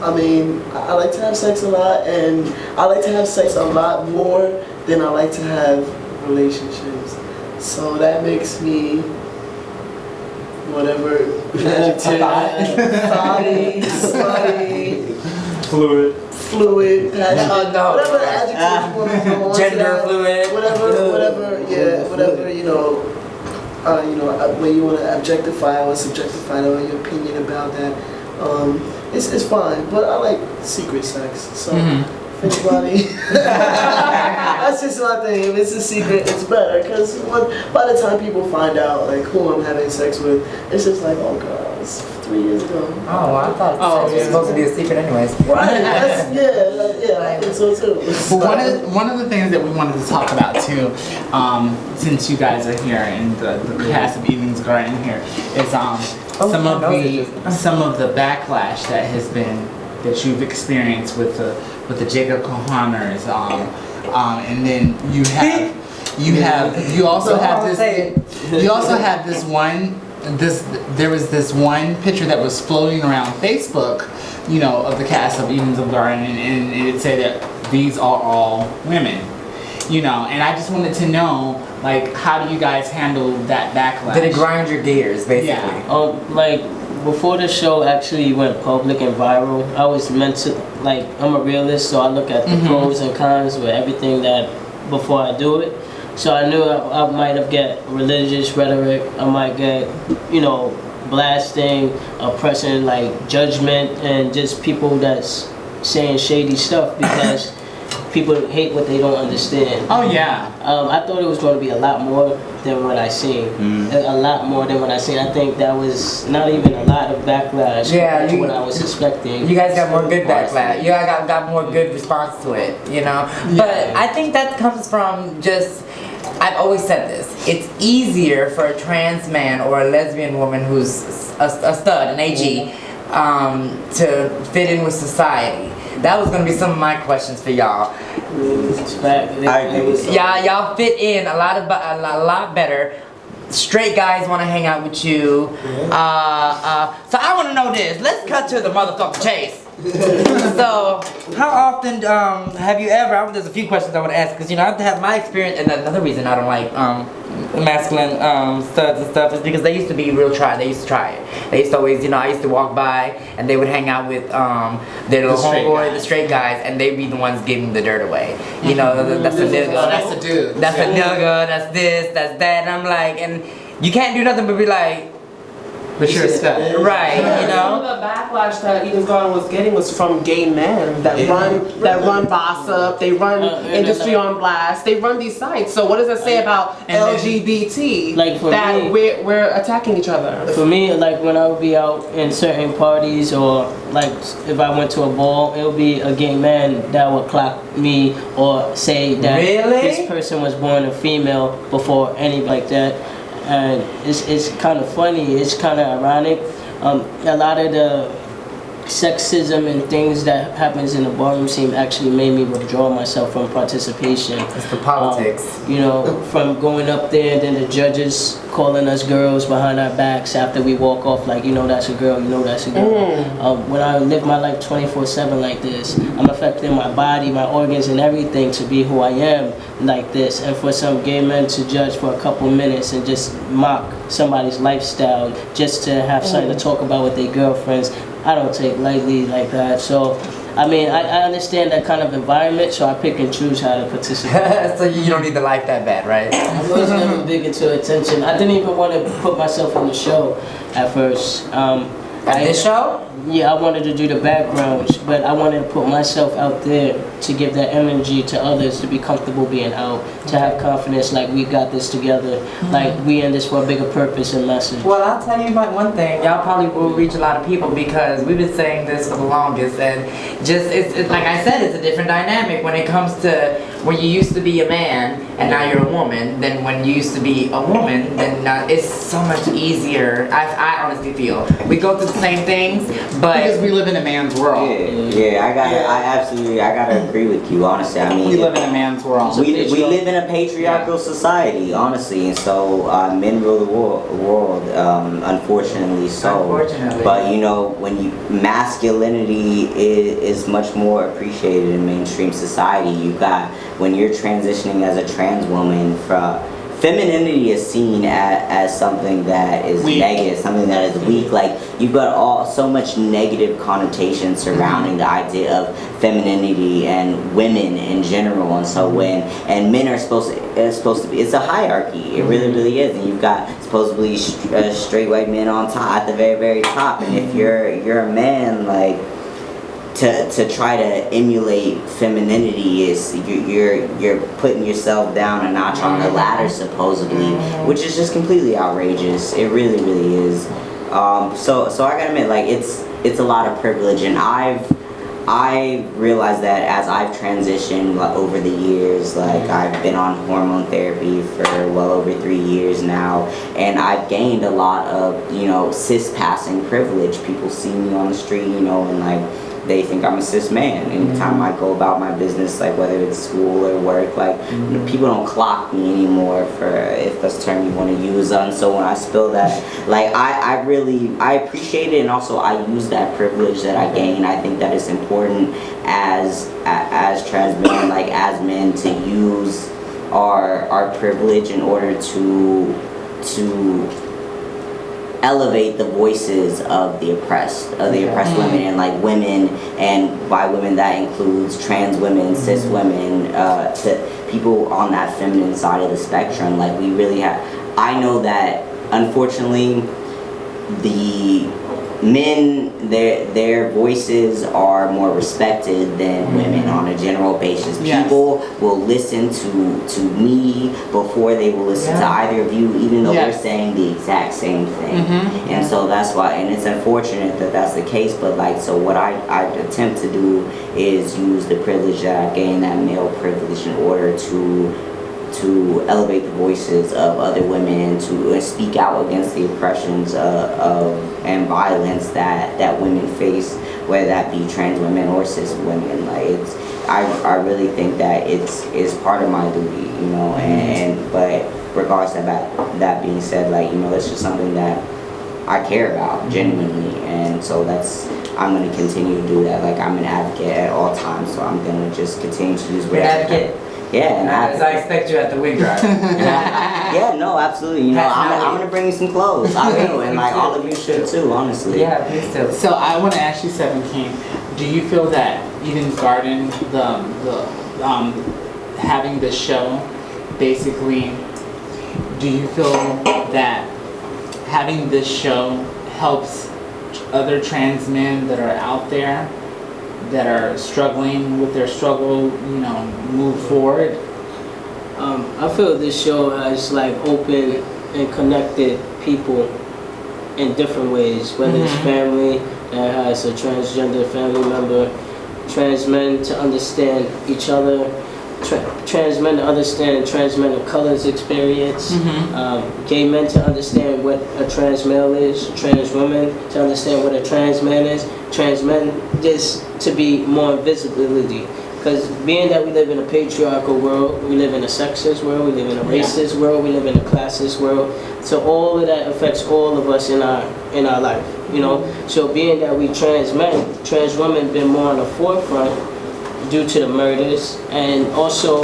I mean, I like to have sex a lot, and I like to have sex a lot more than I like to have relationships. So that makes me whatever adjective, thotty, slutty, fluid, passionate, whatever adjective you want to throw onto Gender that, fluid. whatever, you know, when you want to objectify or subjectify or your opinion about that, it's fine. But I like secret sex, so if anybody, that's just my thing. If it's a secret, it's better, because by the time people find out like who I'm having sex with, it's just like, oh god, it's 3 years ago. Oh, well, I thought sex was supposed to be a secret anyways. Right. I think so too. Well, one of the things that we wanted to talk about too, since you guys are here and the cast of Evening's Garden here, is some of the backlash that you've experienced with the Jacob Kohanners, and then you also have there was this one picture that was floating around Facebook, you know, of the cast of Evenings of Garden, and it said that these are all women, you know, and I just wanted to know, like, how do you guys handle that backlash? Did it grind your gears, basically? Yeah. Like, before the show actually went public and viral, I was meant to, like, I'm a realist, so I look at the pros and cons with everything that before I do it. So I knew I might have get religious rhetoric, I might get, you know, blasting, oppression, like judgment, and just people that's saying shady stuff because people hate what they don't understand. Oh yeah. I thought it was going to be a lot more than what I seen. A lot more than what I seen. I think that was not even a lot of backlash compared to what I was expecting. You guys got more good backlash. You guys got more good response to it, you know? Yeah. But I think that comes from just, I've always said this, it's easier for a trans man or a lesbian woman who's a stud, an AG, to fit in with society. That was gonna be some of my questions for y'all. Y'all fit in a lot better. Straight guys want to hang out with you. So I want to know this. Let's cut to the motherfucking chase. So, how often have you ever? There's a few questions I want to ask because, you know, I have to have my experience, and another reason I don't like masculine studs and stuff is because they used to be real try. They used to try it. They used to always, you know, I used to walk by and they would hang out with their little homeboy, the straight guys, and they'd be the ones giving the dirt away. You know, that's a nigga. Oh, that's a dude. That's a nigga. That's this. That's that. And I'm like, and you can't do nothing but be like. But you're a stud. Right, you know? Some of the backlash that Eden's Garden was getting was from gay men that run Boss-Up, they run Industry on Blast, they run these sites. So what does that say about LGBT? Like for that me, we're attacking each other. For me, like when I would be out in certain parties or like if I went to a ball, it would be a gay man that would clock me or say that this person was born a female before any like that. And it's kind of funny, it's kind of ironic. A lot of the sexism and things that happens in the ballroom scene actually made me withdraw myself from participation. It's the politics. You know, from going up there and then the judges calling us girls behind our backs after we walk off like, you know that's a girl, you know that's a girl. When I live my life 24/7 like this, I'm affecting my body, my organs and everything to be who I am like this. And for some gay men to judge for a couple minutes and just mock somebody's lifestyle just to have something to talk about with their girlfriends, I don't take lightly like that. So I mean, I understand that kind of environment, so I pick and choose how to participate. So you don't need the life that bad, right? I was never big into attention. I didn't even want to put myself on the show at first. At this show? Yeah, I wanted to do the backgrounds, but I wanted to put myself out there to give that energy to others, to be comfortable being out, to have confidence like we got this together, like we in this for a bigger purpose and message. Well, I'll tell you about one thing. Y'all probably will reach a lot of people because we've been saying this for the longest, and just it's like I said, it's a different dynamic when it comes to when you used to be a man and now you're a woman. Then when you used to be a woman, then now it's so much easier. I honestly feel we go through the same things, but Because we live in a man's world. Yeah, I gotta agree with you, honestly. I mean, We live in a man's world. we live in a patriarchal society, honestly, and so men rule the world, unfortunately so. Unfortunately. But you know, masculinity is much more appreciated in mainstream society. You got when you're transitioning as a trans woman, femininity is seen as something that is negative, something that is weak. Like you've got so much negative connotation surrounding the idea of femininity and women in general. And so men are supposed to be, it's a hierarchy. It really, really is. And you've got supposedly straight white men on top, at the very, very top. And if you're a man, like to try to emulate femininity is you're putting yourself down a notch on the ladder supposedly, which is just completely outrageous. It really, really is. So I gotta admit, like it's a lot of privilege, and I realized that as I've transitioned over the years. Like I've been on hormone therapy for well over 3 years now, and I've gained a lot of cis passing privilege. People see me on the street, and like they think I'm a cis man. Anytime I go about my business, like whether it's school or work, like people don't clock me anymore, for if that's the term you want to use. And so when I spill that, like I appreciate it, and also I use that privilege that I gain. I think that it's important as trans men, like as men, to use our privilege in order to elevate the voices of the oppressed women, and like women, and by women that includes trans women, cis women, to people on that feminine side of the spectrum. Like we really have, I know that unfortunately the men, their voices are more respected than women on a general basis. People will listen to me before they will listen to either of you, even though we're saying the exact same thing. And so that's why, and it's unfortunate that that's the case, but like, so what I attempt to do is use the privilege that I gained, that male privilege, in order to elevate the voices of other women, and to speak out against the oppressions and violence that women face, whether that be trans women or cis women. Like I really think that it's part of my duty, but regardless of that being said, like it's just something that I care about genuinely, and so I'm going to continue to do that. Like I'm an advocate at all times, so I'm going to just continue to use You're an advocate. Yeah, and as I expect you at the wig drive. Yeah, no, absolutely. I'm gonna bring you some clothes. I will, and like all of you should too, honestly. Yeah, please too. So I want to ask you, Seven King, do you feel that Eden's Garden, the having this show, basically, do you feel that having this show helps other trans men that are out there, that are struggling with their struggle, move forward? I feel this show has like opened and connected people in different ways, whether it's family that has a transgender family member, trans men to understand each other, trans men to understand trans men of color's experience, gay men to understand what a trans male is, trans women to understand what a trans man is, trans men just to be more visibility. Because being that we live in a patriarchal world, we live in a sexist world, we live in a racist world, we live in a classist world, so all of that affects all of us in our life, So being that we trans women been more on the forefront due to the murders, and also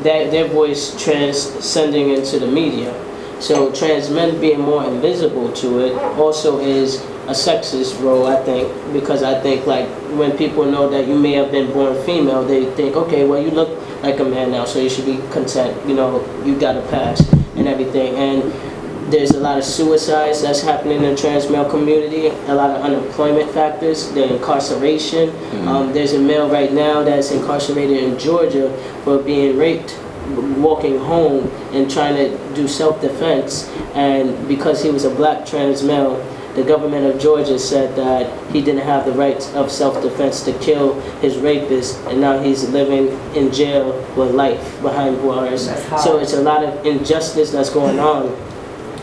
that their voice transcending into the media. So trans men being more invisible to it also is a sexist role, I think, because I think like when people know that you may have been born female, they think, okay, well you look like a man now, so you should be content, you know, you got a pass and everything. And there's a lot of suicides that's happening in the trans male community, a lot of unemployment factors, the incarceration. There's a male right now that's incarcerated in Georgia for being raped, walking home and trying to do self-defense, and because he was a black trans male, the government of Georgia said that he didn't have the right of self-defense to kill his rapist, and now he's living in jail with life behind bars. So it's a lot of injustice that's going on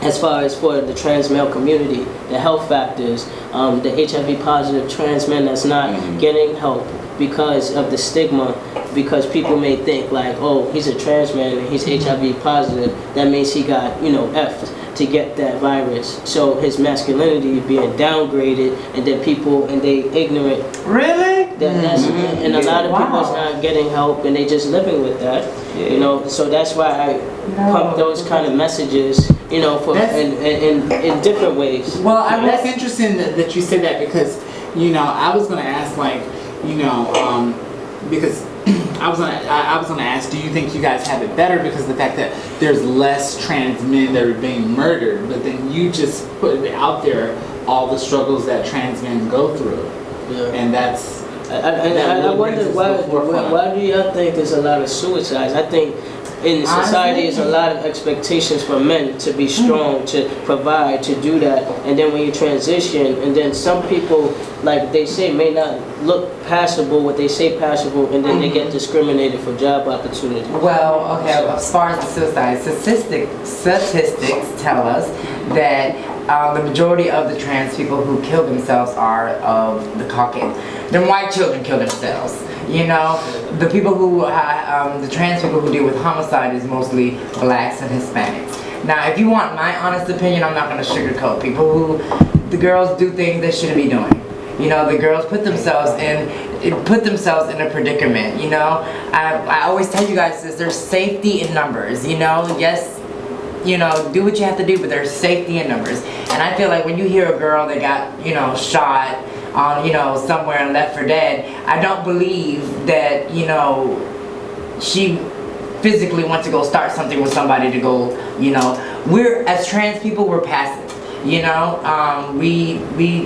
as far as for the trans male community, the health factors, the HIV positive trans men that's not getting help because of the stigma, because people may think like, oh, he's a trans man and he's HIV positive, that means he got, you know, effed to get that virus. So his masculinity is being downgraded, and then people, and they ignorant. Really? That's, and a lot of people's not getting help, and they just living with that. You know, so that's why I pump those kind of messages, you know, for in different ways. Well, that's interesting that you said that, because, you know, I was going to ask, like, you know, because I was gonna ask, do you think you guys have it better because of the fact that there's less trans men that are being murdered, but then you just put it out there, all the struggles that trans men go through, and that's. I wonder why do y'all think there's a lot of suicides? I think in society there's a lot of expectations for men to be strong, to provide, to do that, and then when you transition, and then some people, like they say, may not look passable, what they say passable, and then they get discriminated for job opportunity. Well, okay, as far as the suicide, statistics tell us that the majority of the trans people who kill themselves are of the Caucasian. Then white children kill themselves. You know, the people who, the trans people who deal with homicide is mostly blacks and Hispanics. Now, if you want my honest opinion, I'm not going to sugarcoat people who, the girls do things they shouldn't be doing. You know, the girls put themselves in a predicament, you know. I always tell you guys this, there's safety in numbers, you know. Yes, you know, do what you have to do, but there's safety in numbers. And I feel like when you hear a girl that got, you know, shot on, you know, somewhere and left for dead, I don't believe that, you know, she physically wants to go start something with somebody to go, you know. We're, as trans people, we're passive. You know, we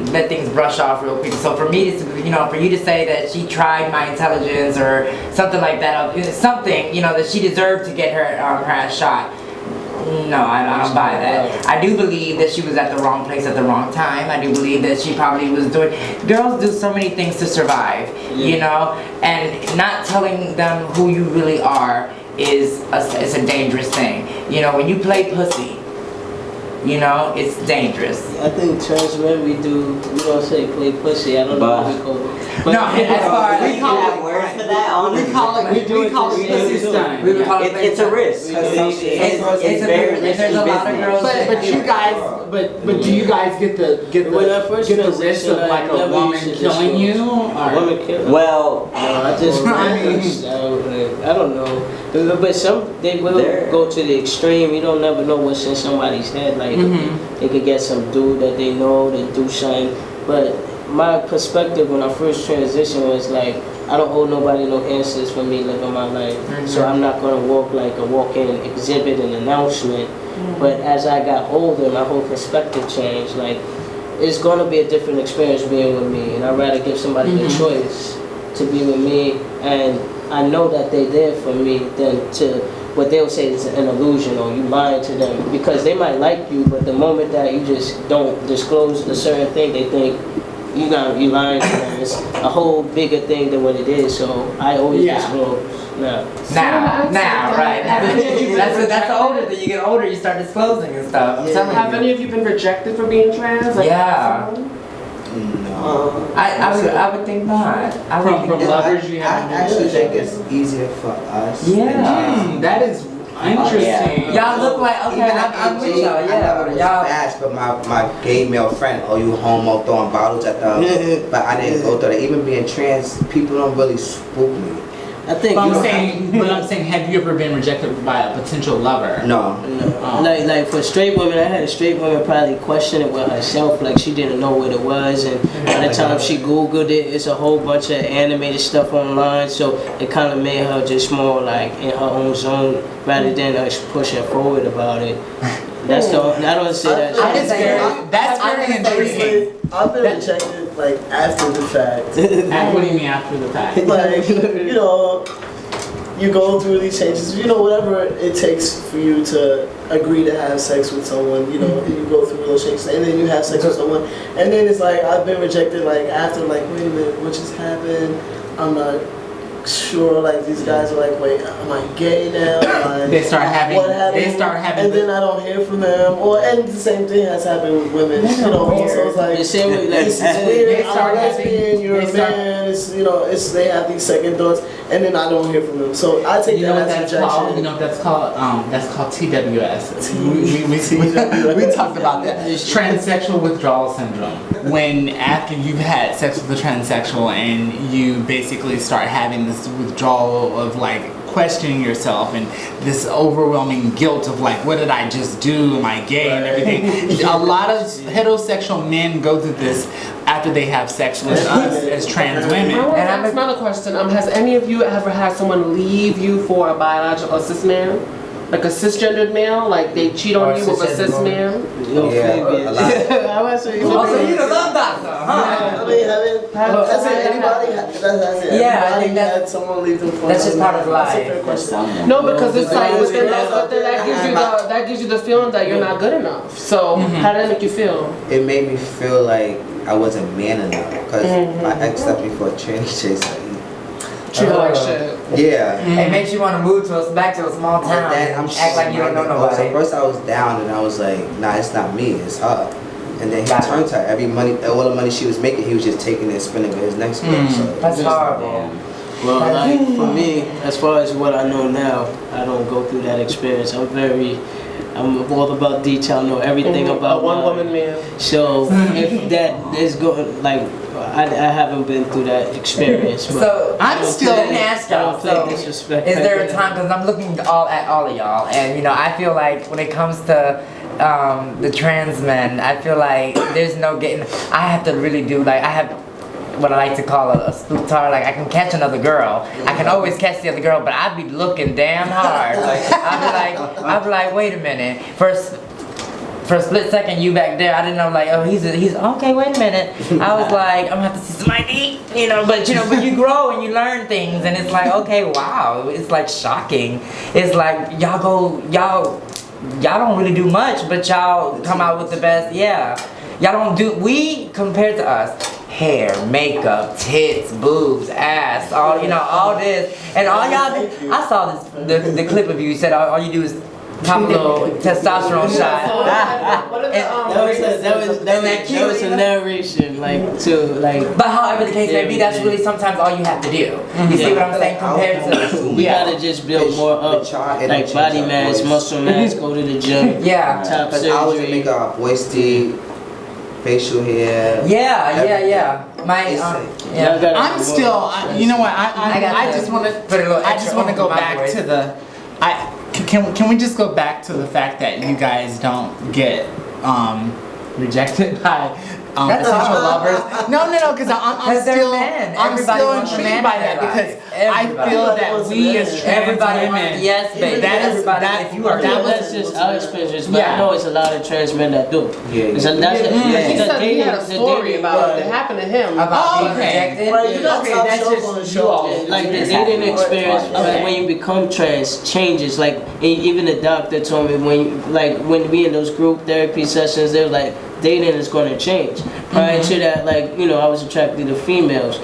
let things brush off real quick. So for me, you know, for you to say that she tried my intelligence or something like that, something, you know, that she deserved to get her ass shot. No, I don't buy that. I do believe that she was at the wrong place at the wrong time. I do believe that she probably was doing. Girls do so many things to survive, you know, and not telling them who you really are is it's a dangerous thing. You know, when you play pussy, you know, it's dangerous. I think trans men, we don't say play pussy. I don't know what we call it. But no, as far as we have words for that, we call it pussy stunning. It's a risk. It's very risky. There's a lot of girls. But you guys, but do you guys get the risk of like a woman killing you? Well, I just I don't know. But some they will go to the extreme. You don't never know what's in somebody's head. Like they could get some dude that they know that do something. But my perspective when I first transitioned was like, I don't owe nobody no answers for me living my life. So I'm not gonna walk like a walk-in exhibit and announcement. But as I got older, my whole perspective changed. Like, it's gonna be a different experience being with me, and I'd rather give somebody the choice to be with me, and I know that they're there for me than to what they'll say is an illusion or you lying to them, because they might like you, but the moment that you just don't disclose a certain thing, they think you lying to them. It's a whole bigger thing than what it is. So I always disclose. Now, right? That's the older that you get older, you start disclosing and stuff. Have any of you been rejected for being trans? Like, No. I would think not. From lovers you have. I actually think it's easier for us. Yeah. That is interesting. Y'all look like, okay, I'm with y'all, I never was fast, but my gay male friend, oh, you homo, throwing bottles at them. But I didn't go through that. Even being trans, people don't really spook me. I think. But I'm saying, have you ever been rejected by a potential lover? No. Like for straight women, I had a straight woman probably question it with herself, like she didn't know what it was, and by the time she Googled it, it's a whole bunch of animated stuff online, so it kind of made her just more like in her own zone rather than us pushing forward about it. That's the. I don't say that. That's very intriguing. I've been rejected like after the fact. What do you mean after the fact? Like, you know, you go through these changes, you know, whatever it takes for you to agree to have sex with someone, you know, you go through those changes, and then you have sex with someone, and then it's like, I've been rejected, like, after, like, wait a minute, what just happened? I'm not sure, like, these guys are like, wait, am I gay now? They start having, and then I don't hear from them, and the same thing has happened with women, you know, so it's like, the same way, like, it's weird, I'm a lesbian, you're a man, it's, you know, it's, they have these second thoughts, and then I don't hear from them, so I take that as rejection. You know what that's called? That's called TWS. We talked about that. Transsexual withdrawal syndrome. When after you've had sex with a transsexual and you basically start having this withdrawal of like questioning yourself and this overwhelming guilt of like, what did I just do? Am I gay and everything? A lot of heterosexual men go through this after they have sex with us as trans women. And that's another question. Has any of you ever had someone leave you for a biological cis man? Like a cisgendered male? Like they cheat on you with a cis man? Yeah, a lot. I was saying, Also, you the love doctor, huh? I mean, that's it. Anybody? That's it. Yeah, I Everybody think had someone leave them for. that's just part of That's a life. fair question. No, because it's like, but then that gives you the feeling that you're not good enough. So how did that make you feel? It made me feel like I wasn't man enough because my ex left me for a tranny chaser. Treat her like shit. Yeah. It makes you want to move back to a small town and act like you don't know nobody. So first I was down and I was like, nah, it's not me, it's her. And then he turned to her. All the money she was making, he was just taking it and spending it with his next girl. So That's horrible. well, like for me, as far as what I know now, I don't go through that experience. I'm all about detail, know everything about a one-woman man. So if that is going, like, I haven't been through that experience. But So I'm still. Let me ask y'all. So, is there a time? Because I'm looking at all of y'all, and you know, I feel like when it comes to the trans men, I feel like there's no getting. I have to really do like I have what I like to call a spook tar. Like I can catch another girl. I can always catch the other girl, but I'd be looking damn hard. I'd be like, wait a minute. For a split second, you back there, I didn't know, like, oh, he's okay, wait a minute. I was like, I'm gonna have to see somebody, you know, but you grow and you learn things, and it's like, okay, wow, it's like shocking. It's like, y'all don't really do much, but y'all come out with the best, yeah. Y'all don't do, compared to us, hair, makeup, tits, boobs, ass, all this, and all y'all do, I saw the clip of you said all you do is pop a little testosterone shot. That was a narration, like to like. But however the case may be, that's really sometimes all you have to do. You see what I'm saying? Compared to we gotta just build more up, like body mass, muscle mass, go to the gym. Yeah. Top because I was make our voice deep, facial hair. Yeah. I'm still. You know what? I just want to go back to the. Can we just go back to the fact that you guys don't get rejected by potential lovers? No, because I'm still intrigued by that because I feel that we as trans women, yes, baby. That's just our experience, but I know it's a lot of trans men that do. He said he had a story about it happened to him. About being rejected? Right, that's just on the show. Like the dating experience, like when you become trans, changes. Like even the doctor told me when we in those group therapy sessions, they're like dating is going to change. Prior to that, like I was attracted to females.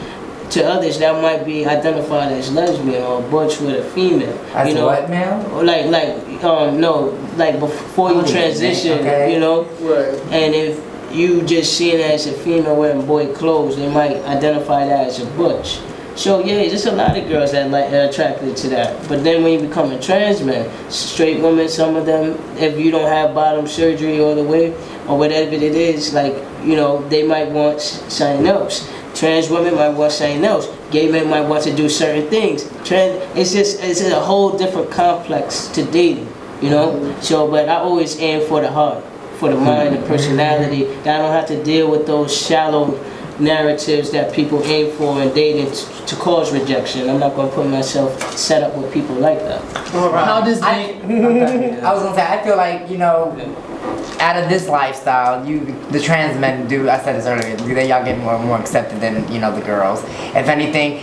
To others, that might be identified as lesbian or butch with a female. As what, male? Like before you transition, Right. And if you just see it as a female wearing boy clothes, they might identify that as a butch. So yeah, there's a lot of girls that are attracted to that. But then when you become a trans man, straight women, some of them, if you don't have bottom surgery all the way, or whatever it is, like they might want something else. Trans women might want something else. Gay men might want to do certain things. It's a whole different complex to dating, you know. So, but I always aim for the heart, for the mind, the personality. That I don't have to deal with those shallow narratives that people aim for in dating to cause rejection. I'm not going to put myself set up with people like that. How does I was gonna say, I feel like, you know, out of this lifestyle, the trans men do, I said this earlier, y'all get more accepted than, you know, the girls. If anything,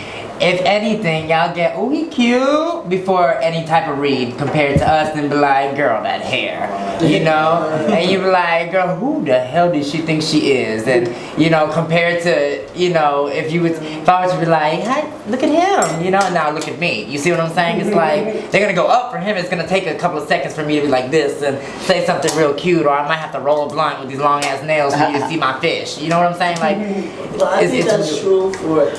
y'all get, oh, he cute, before any type of read compared to us, and be like, girl, that hair, you know? And you be like, girl, who the hell did she think she is? And, you know, compared to, you know, if I was to be like, hey, look at him, you know, and now look at me. You see what I'm saying? It's like, they're gonna go up for him, it's gonna take a couple of seconds for me to be like this and say something real cute, or I might have to roll a blunt with these long ass nails for you to see my fish. You know what I'm saying? Like, Well, I think that's true for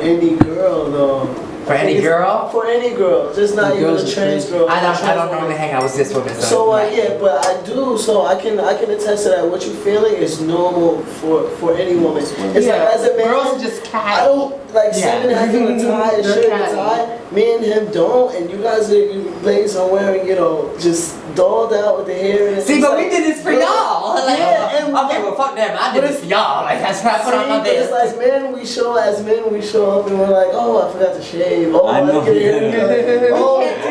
any girl, though. For any girl? For any girl, just not even a trans girl. I don't normally hang out with cis women. So yeah, but I do. So I can attest to that. What you're feeling is normal for any woman. It's like as a man, girls just I don't like Simon having a tie, a shirt, and a tie. Me and him don't, and you guys ladies are wearing, you know, just dolled out with the hair. And see, but we did this for y'all. Like, yeah, okay, well, fuck them. I did this for y'all. Like, that's what I put on my bed. It's like men, we show up and we're like, oh, I forgot to shave. Oh, I know. oh, can't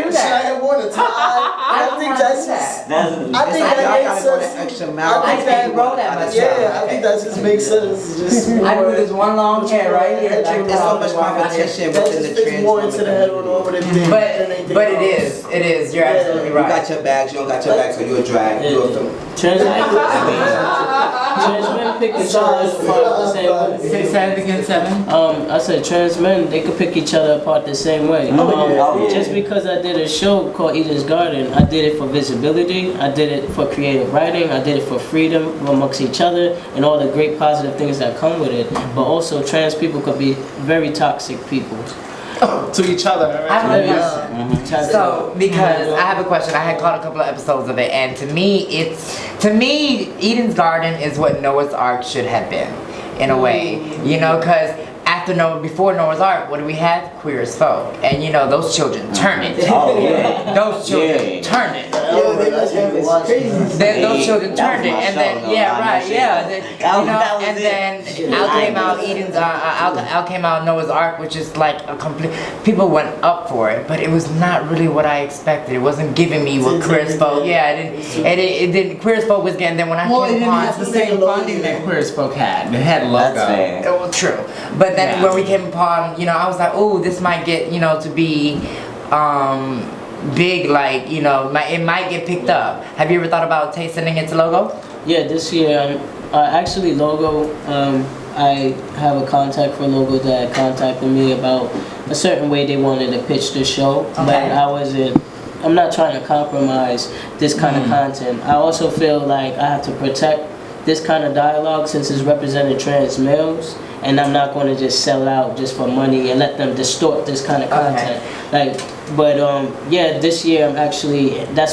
do that. should I have worn a tie? I think that's just. I think that makes sense. Extra I mouth. think that roll that much. Yeah, I think that just makes sense. Just I do this one long hair right here. Like, There's so much competition that within just the fits trans more into the head of over than anything but it else. is. You're absolutely You right. got your bags, you don't got your bags, so you're a drag. Yeah. You a film. Trans men pick each other apart the same way. Say that again, 7? I said trans men, they could pick each other apart the same way. Just because I did a show called Eden's Garden, I did it for visibility, I did it for creative writing, I did it for freedom amongst each other, and all the great positive things that come with it. But also, trans people could be very toxic people. To each other. I have a question. So, because I have a question, I had caught a couple of episodes of it, and to me, Eden's Garden is what Noah's Ark should have been, in a way. You know, because before Noah's Ark, what do we have? Queer as folk. And you know, those children turn it. Oh, yeah. Those children turn it. Those children turned it, and then and then out came out Noah's Ark, which is like a complete. People went up for it, but it was not really what I expected. It wasn't giving me what Queer as Folk. Yeah, it didn't. Queer as Folk was getting. Then when I Well, it came didn't upon, have the same funding that Queer as Folk had. It had a logo. That's fair. it was true. But then when we came upon, you know, I was like, oh, this might get, you know, to be big, like, you know, it might get picked up. Have you ever thought about sending it to Logo? Yeah, this year, actually Logo, I have a contact for Logo that contacted me about a certain way they wanted to pitch the show, but I'm not trying to compromise this kind of content. I also feel like I have to protect this kind of dialogue since it's representing trans males, and I'm not going to just sell out just for money and let them distort this kind of content. This year that's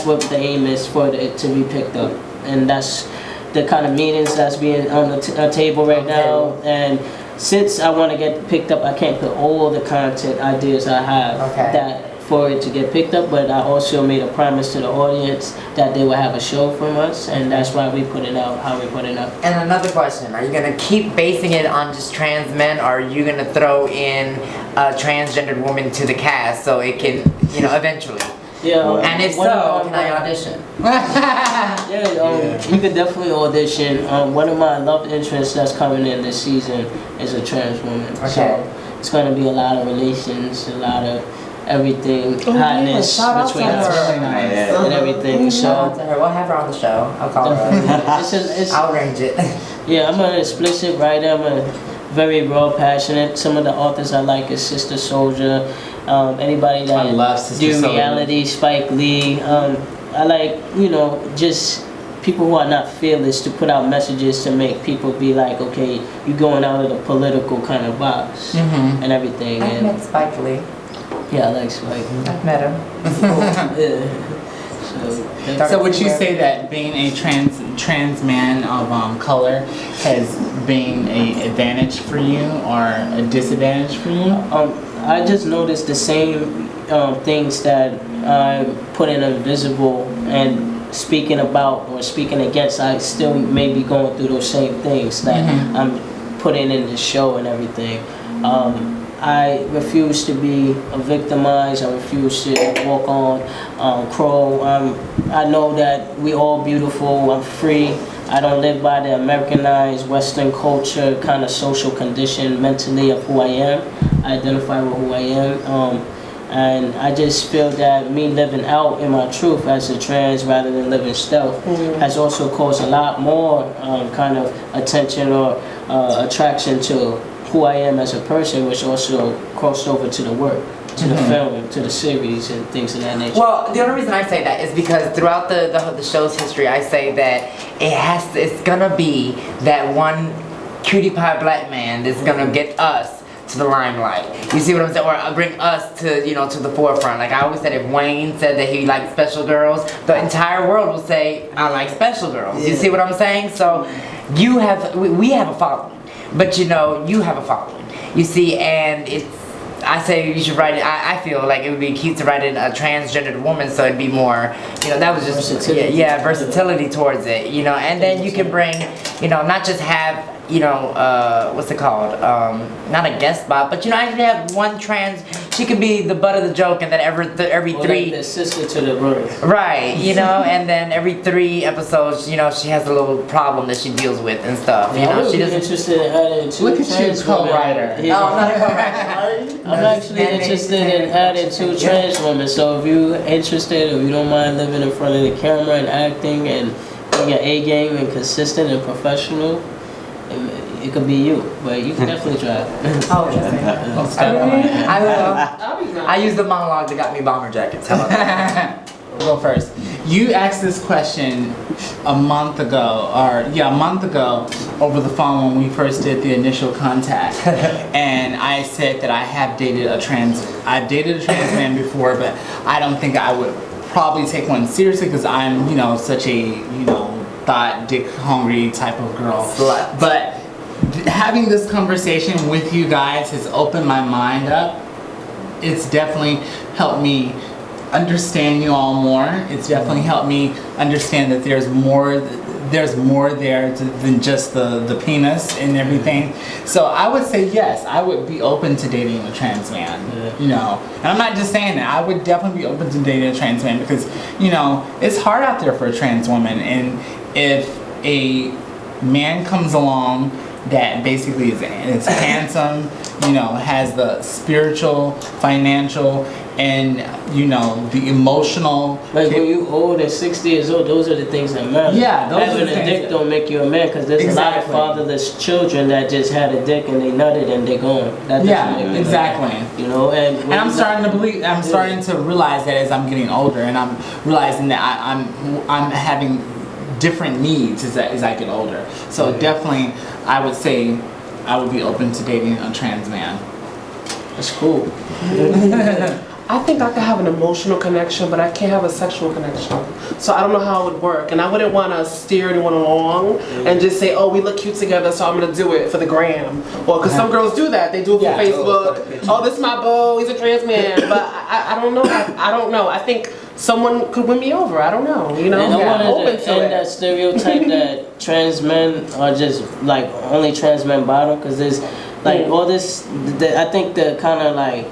what the aim is, for it to be picked up, and that's the kind of meetings that's being on the table right now. And since I want to get picked up, I can't put all the content ideas I have that for it to get picked up, but I also made a promise to the audience that they will have a show from us, and that's why we put it out how we put it out. And another question, are you going to keep basing it on just trans men, or are you going to throw in a transgendered woman to the cast so it can, you know, eventually? Yeah. And if so, can I audition? You can definitely audition. One of my love interests that's coming in this season is a trans woman. So it's going to be a lot of relations, a lot of everything, hotness between us and everything. So we'll have her on the show. I'll call her. I'll arrange it. Yeah, I'm an explicit writer. I'm a very raw, passionate. Some of the authors I like is Sister Soldier. Anybody that do reality, Spike Lee. I like, you know, just people who are not fearless to put out messages to make people be like, okay, you're going out of the political kind of box and everything. I met Spike Lee. Yeah, I like Spike. I've met him. So would you say that being a trans man of color has been a advantage for you or a disadvantage for you? I just noticed the same things that I put in invisible and speaking about or speaking against. I still may be going through those same things that I'm putting in the show and everything. I refuse to be victimized. I refuse to walk on crow. I know that we all beautiful. I'm free. I don't live by the Americanized Western culture kind of social condition mentally of who I am. I identify with who I am. And I just feel that me living out in my truth as a trans rather than living stealth has also caused a lot more kind of attention or attraction to who I am as a person, which also crossed over to the work, to the film, to the series, and things of that nature. Well, the only reason I say that is because throughout the show's history, I say that it's gonna be that one cutie pie black man that's gonna get us to the limelight. You see what I'm saying? Or bring us to, to the forefront. Like I always said, if Wayne said that he liked special girls, the entire world will say, I like special girls. You see what I'm saying? So we have a following. But you have a following. You see, and I say you should write it. I feel like it would be cute to write in a transgendered woman, so it'd be more, that was just versatility towards it, and then you can bring, not just have, what's it called? Not a guest spot, but actually have one trans. She could be the butt of the joke, and then every three. Like the sister to the brother. Right, and then every 3 episodes, she has a little problem that she deals with and stuff. She doesn't interested in adding 2 Look at you, co-writer. Oh, not a co-writer. I'm actually interested in adding 2 trans women. So if you're interested, if you don't mind living in front of the camera and acting and being an A game and consistent and professional, it could be you, but you can definitely try. Oh, yes. I will. I use the monologue that got me bomber jackets. How about that? Go first. You asked this question a month ago over the phone when we first did the initial contact, and I said that I've dated a trans man before, but I don't think I would probably take one seriously because I'm such a thought dick hungry type of girl. Slut. But having this conversation with you guys has opened my mind up. It's definitely helped me understand you all more. It's definitely helped me understand that there's more there than just the penis and everything. So I would say yes, I would be open to dating a trans man. And I'm not just saying that. I would definitely be open to dating a trans man because it's hard out there for a trans woman, and if a man comes along that basically is handsome, has the spiritual, financial, and the emotional. Like when you old and 60 years old, those are the things that matter. Yeah, those having are the a things dick don't make you a man, because there's a lot of fatherless children that just had a dick and they nutted and they're gone. That doesn't make exactly. And I'm starting to believe. I'm starting to realize that as I'm getting older, and I'm realizing that I'm having different needs as I get older. So definitely, I would say I would be open to dating a trans man. That's cool. I think I could have an emotional connection, but I can't have a sexual connection. So I don't know how it would work. And I wouldn't want to steer anyone along and just say, oh, we look cute together, so I'm going to do it for the gram. Well, because some girls do that. They do it for Facebook. Oh, this is my beau, he's a trans man. But I don't know. I don't know. I think someone could win me over. I don't know. And I wanted to end that stereotype that trans men are just like only trans men bottom, because there's like all this. I think the kind of like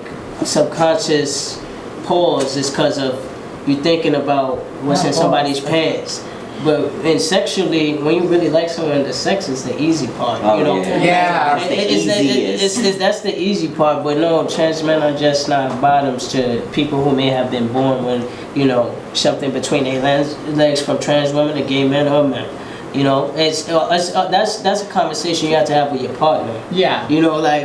subconscious pause is because of you thinking about what's in somebody's pants. But sexually, when you really like someone, the sex is the easy part. That's the easy part. But no, trans men are just not bottoms to people who may have been born with something between their legs from trans women to gay men or men. That's a conversation you have to have with your partner. Yeah.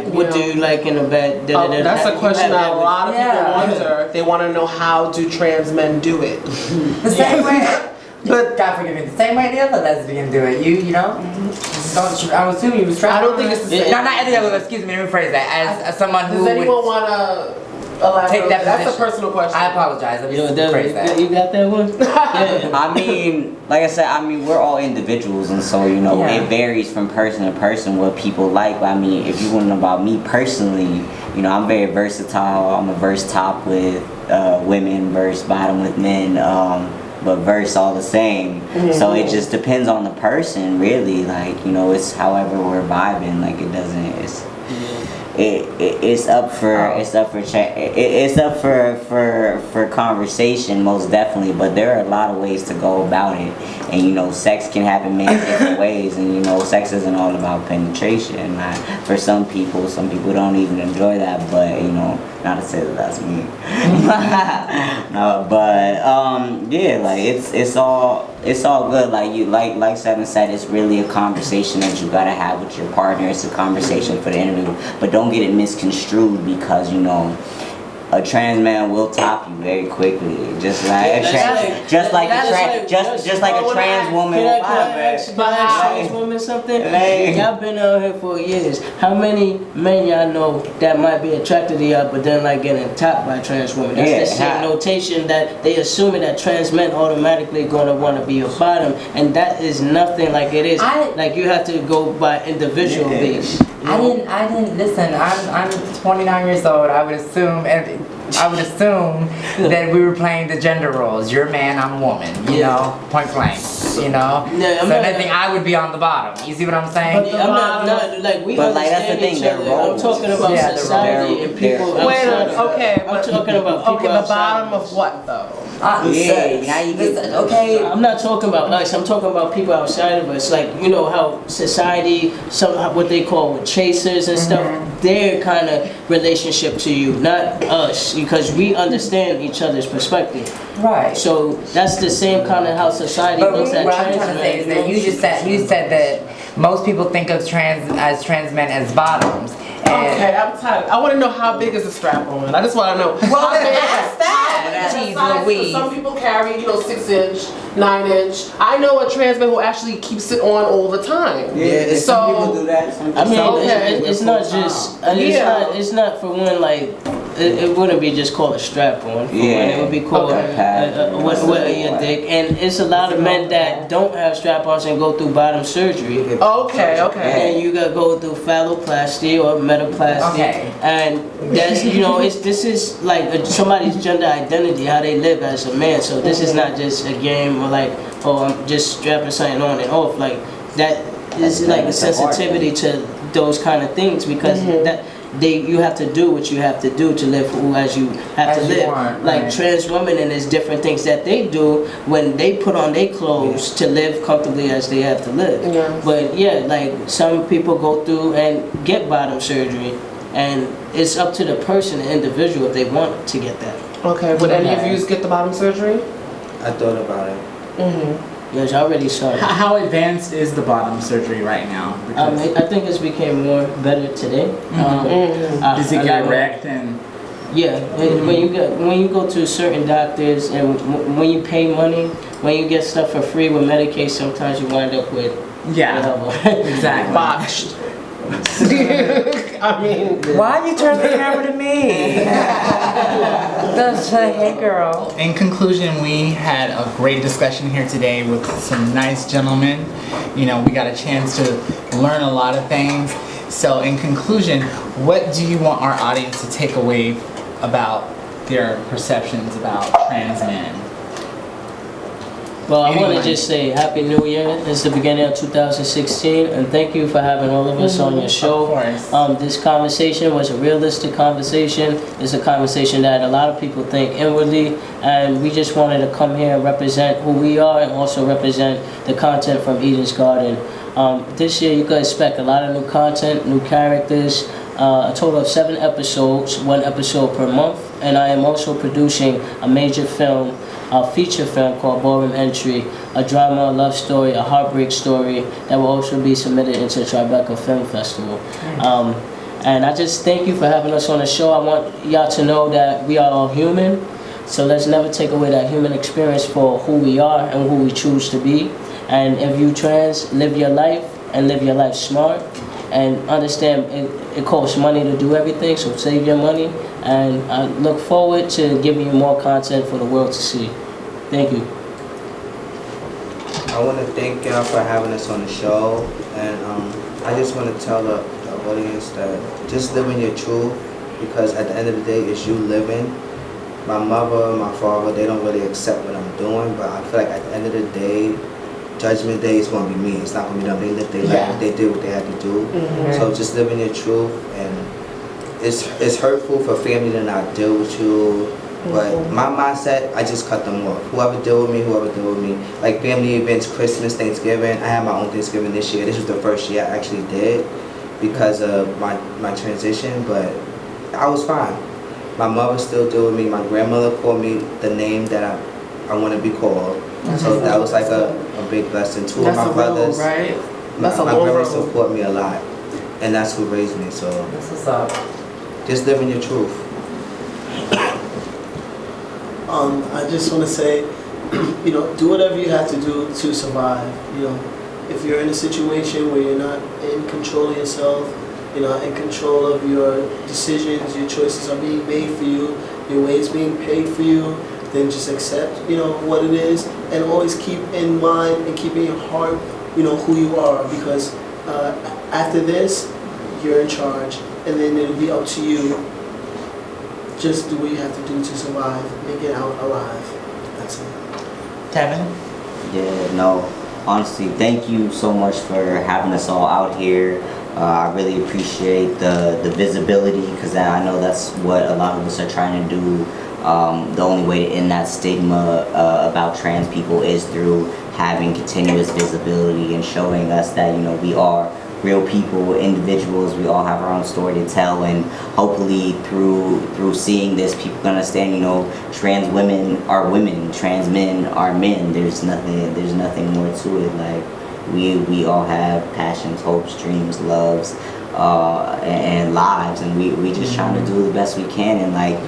What do you like in a bed? That's a question that a lot of people wonder. They want to know, how do trans men do it? The same way. But God forgive me, the same way the other lesbian do it. I'm assuming you was trying. I don't think it's the same. No, not any other. Excuse me, let me rephrase that. As someone who does anyone want to take that That's a position. personal question. I apologize. Let me Yo, rephrase that. you got that one? Yeah. I mean, like I said, I mean, we're all individuals, and so, you know, Yeah. it varies from person to person what people like. But I mean, if you want to know about me personally, you know, I'm very versatile. I'm a verse top with women, verse bottom with men, but verse all the same. So it just depends on the person, really. Like, you know, it's however we're vibing. Like, it doesn't. It's up for conversation, most definitely, but there are a lot of ways to go about it, and you know, sex can happen many different ways, and you know, sex isn't all about penetration. For some people don't even enjoy that, but you know, not to say that that's me. No, but yeah, like it's all good. Like Seven said, it's really a conversation that you gotta have with your partner. It's a conversation for the interview, but don't get it misconstrued, because you know, a trans man will top you very quickly, just like a trans woman. Can I ask trans woman something? Y'all been out here for years. How many men y'all know that might be attracted to y'all, but then like getting topped by trans women? That's the same notation that they assuming that trans men automatically gonna want to be a bottom, and that is nothing like it is. Like you have to go by individual base. I didn't listen. I'm 29 years old. I would assume that we were playing the gender roles. You're man, I'm woman. You know, point blank. You know. Yeah, so nothing. I would be on the bottom. You see what I'm saying? I'm not like we But like that's the understand thing. each They're other. roles. I'm talking about society and people. Okay, I'm talking about people the outside bottom of of what though? Now you Listen, okay. I'm not talking about us. I'm talking about people outside of us. Like, you know how society, what they call with chasers and stuff, their kind of relationship to you, not us, because we understand each other's perspective. Right. So that's the same kind of how society But looks at what I'm trans trying to say is men. that you said that most people think of trans men as bottoms. Okay, I'm tired. I want to know how big is the strap on. I just want to know. Well, how big ask that. the Jeez size, Louise. some people carry, 6 inch, 9 inch. I know a trans man who actually keeps it on all the time. Yeah, some people do that. I mean, Okay. it's not just. It's not for one like. It wouldn't be just called a strap on. It would be called your dick. And it's a lot of men that don't have strap ons and go through bottom surgery. Okay. And you gotta go through phalloplasty or metaplasty. Okay. And that's this is like somebody's gender identity, how they live as a man. So this is not just a game or like, oh, I'm just strapping something on and off. Like that is like a sensitivity to those kind of things, because you have to do what you have to do to live as you have to live. Like trans women, and there's different things that they do when they put on their clothes to live comfortably as they have to live. Yeah. But yeah, like some people go through and get bottom surgery, and it's up to the person, the individual, if they want to get that. Okay. Would any of you get the bottom surgery? I thought about it. Yes, I already saw it. How advanced is the bottom surgery right now? I think it's became better today. Does it get wrecked and? Yeah, when you go to certain doctors and when you pay money, when you get stuff for free with Medicaid, sometimes you wind up with Exactly. Botched. I mean, Why you turn the camera to me? That's like, hey girl. In conclusion, we had a great discussion here today with some nice gentlemen. We got a chance to learn a lot of things. So in conclusion, what do you want our audience to take away about their perceptions about trans men? Well, I want to just say Happy New Year. It's the beginning of 2016, and thank you for having all of us on your show. Of course. This conversation was a realistic conversation. It's a conversation that a lot of people think inwardly, and we just wanted to come here and represent who we are and also represent the content from Eden's Garden. This year you can expect a lot of new content, new characters, a total of 7 episodes, 1 episode per month, and I am also producing a major film, a feature film called Ballroom Entry, a drama, a love story, a heartbreak story that will also be submitted into the Tribeca Film Festival. And I just thank you for having us on the show. I want y'all to know that we are all human, so let's never take away that human experience for who we are and who we choose to be. And if you trans, live your life and live your life smart. and understand it costs money to do everything, so save your money. And I look forward to giving you more content for the world to see. Thank you. I want to thank y'all for having us on the show, and I just want to tell the audience that just living your truth, because at the end of the day, it's you living. My mother, my father, they don't really accept what I'm doing, but I feel like at the end of the day, Judgment Day is going to be me. It's not going to be them. They lived their life, they did what they had to do. So just living your truth, and it's hurtful for family to not deal with you. But my mindset, I just cut them off. Whoever deal with me, whoever deal with me. Like family events, Christmas, Thanksgiving. I had my own Thanksgiving this year. This was the first year I actually did because of my transition, but I was fine. My mother still deal with me. My grandmother called me the name that I want to be called. So that was like a big blessing. Two of my brothers, right? That's my brothers support me a lot, and that's who raised me. So This is up. just living your truth. I just want to say, do whatever you have to do to survive. If you're in a situation where you're not in control of yourself, you're not in control of your decisions, your choices are being made for you, your ways being paid for you, then just accept, what it is, and always keep in mind and keep in your heart, who you are, because after this, you're in charge, and then it'll be up to you. Just do what you have to do to survive, make it out alive. That's it. Tevin? Yeah, no, honestly, thank you so much for having us all out here. I really appreciate the visibility, because I know that's what a lot of us are trying to do. The only way to end that stigma about trans people is through having continuous visibility and showing us that, we are real people, individuals. We all have our own story to tell, and hopefully through seeing this, people can understand, trans women are women, trans men are men. There's nothing more to it. Like we all have passions, hopes, dreams, loves, and lives, and we just trying to do the best we can. And like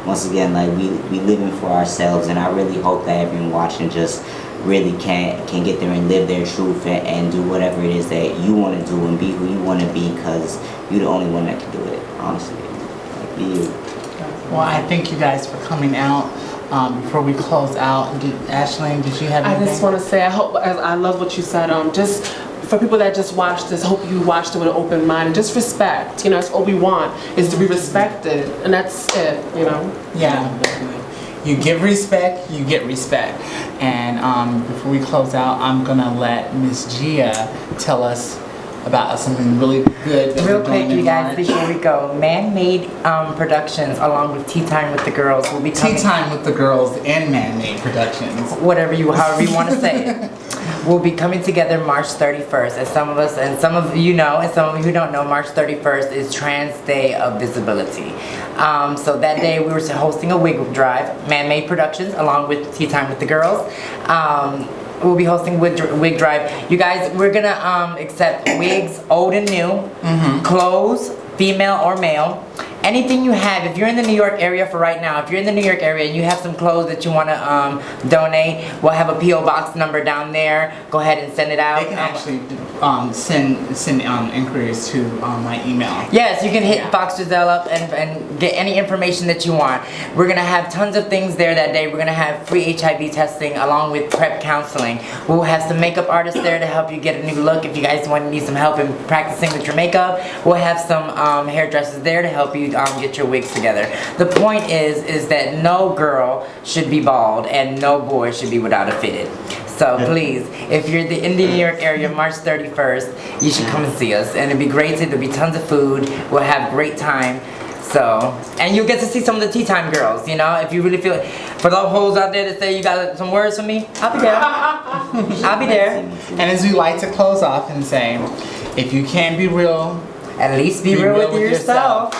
once again, like we living for ourselves, and I really hope that everyone watching just really can get there and live their truth and do whatever it is that you want to do and be who you want to be, because you're the only one that can do it, honestly. Like, be you. Well, I thank you guys for coming out. Before we close out, Ashley, did you have anything? I just want to say, I love what you said. Just for people that just watched this, hope you watched it with an open mind and just respect. That's all we want, is to be respected, and that's it. Yeah. You give respect, you get respect. And before we close out, I'm gonna let Miss Gia tell us about something really good that Real we're doing quick, you in guys, March. before we go, Man-Made Productions, along with Tea Time with the Girls, will be coming. Tea Time with the Girls and Man-Made Productions. However you want to say it. We'll be coming together March 31st. As some of us, and some of you know, and some of you who don't know, March 31st is Trans Day of Visibility. So that day we were hosting a wig drive, Man-Made Productions, along with Tea Time with the Girls. We'll be hosting wig drive. You guys, we're gonna accept wigs, old and new, clothes, female or male. Anything you have, if you're in the New York area for right now, if you're in the New York area and you have some clothes that you want to donate, we'll have a P.O. Box number down there. Go ahead and send it out. They can actually send inquiries to my email. Yes, you can hit Fox Giselle up and get any information that you want. We're going to have tons of things there that day. We're going to have free HIV testing along with PrEP counseling. We'll have some makeup artists there to help you get a new look if you guys need some help in practicing with your makeup. We'll have some hairdressers there to help you get your wigs together. The point is that no girl should be bald and no boy should be without a fitted. So please, if you're in the New York area, March 31st, you should come and see us. And it'd be great. There'll be tons of food. We'll have a great time. So, and you'll get to see some of the Tea Time girls, if you really feel it. For those hoes out there that say you got some words for me, I'll be there. I'll be there. And as we like to close off and say, if you can't be real, at least be real with yourself.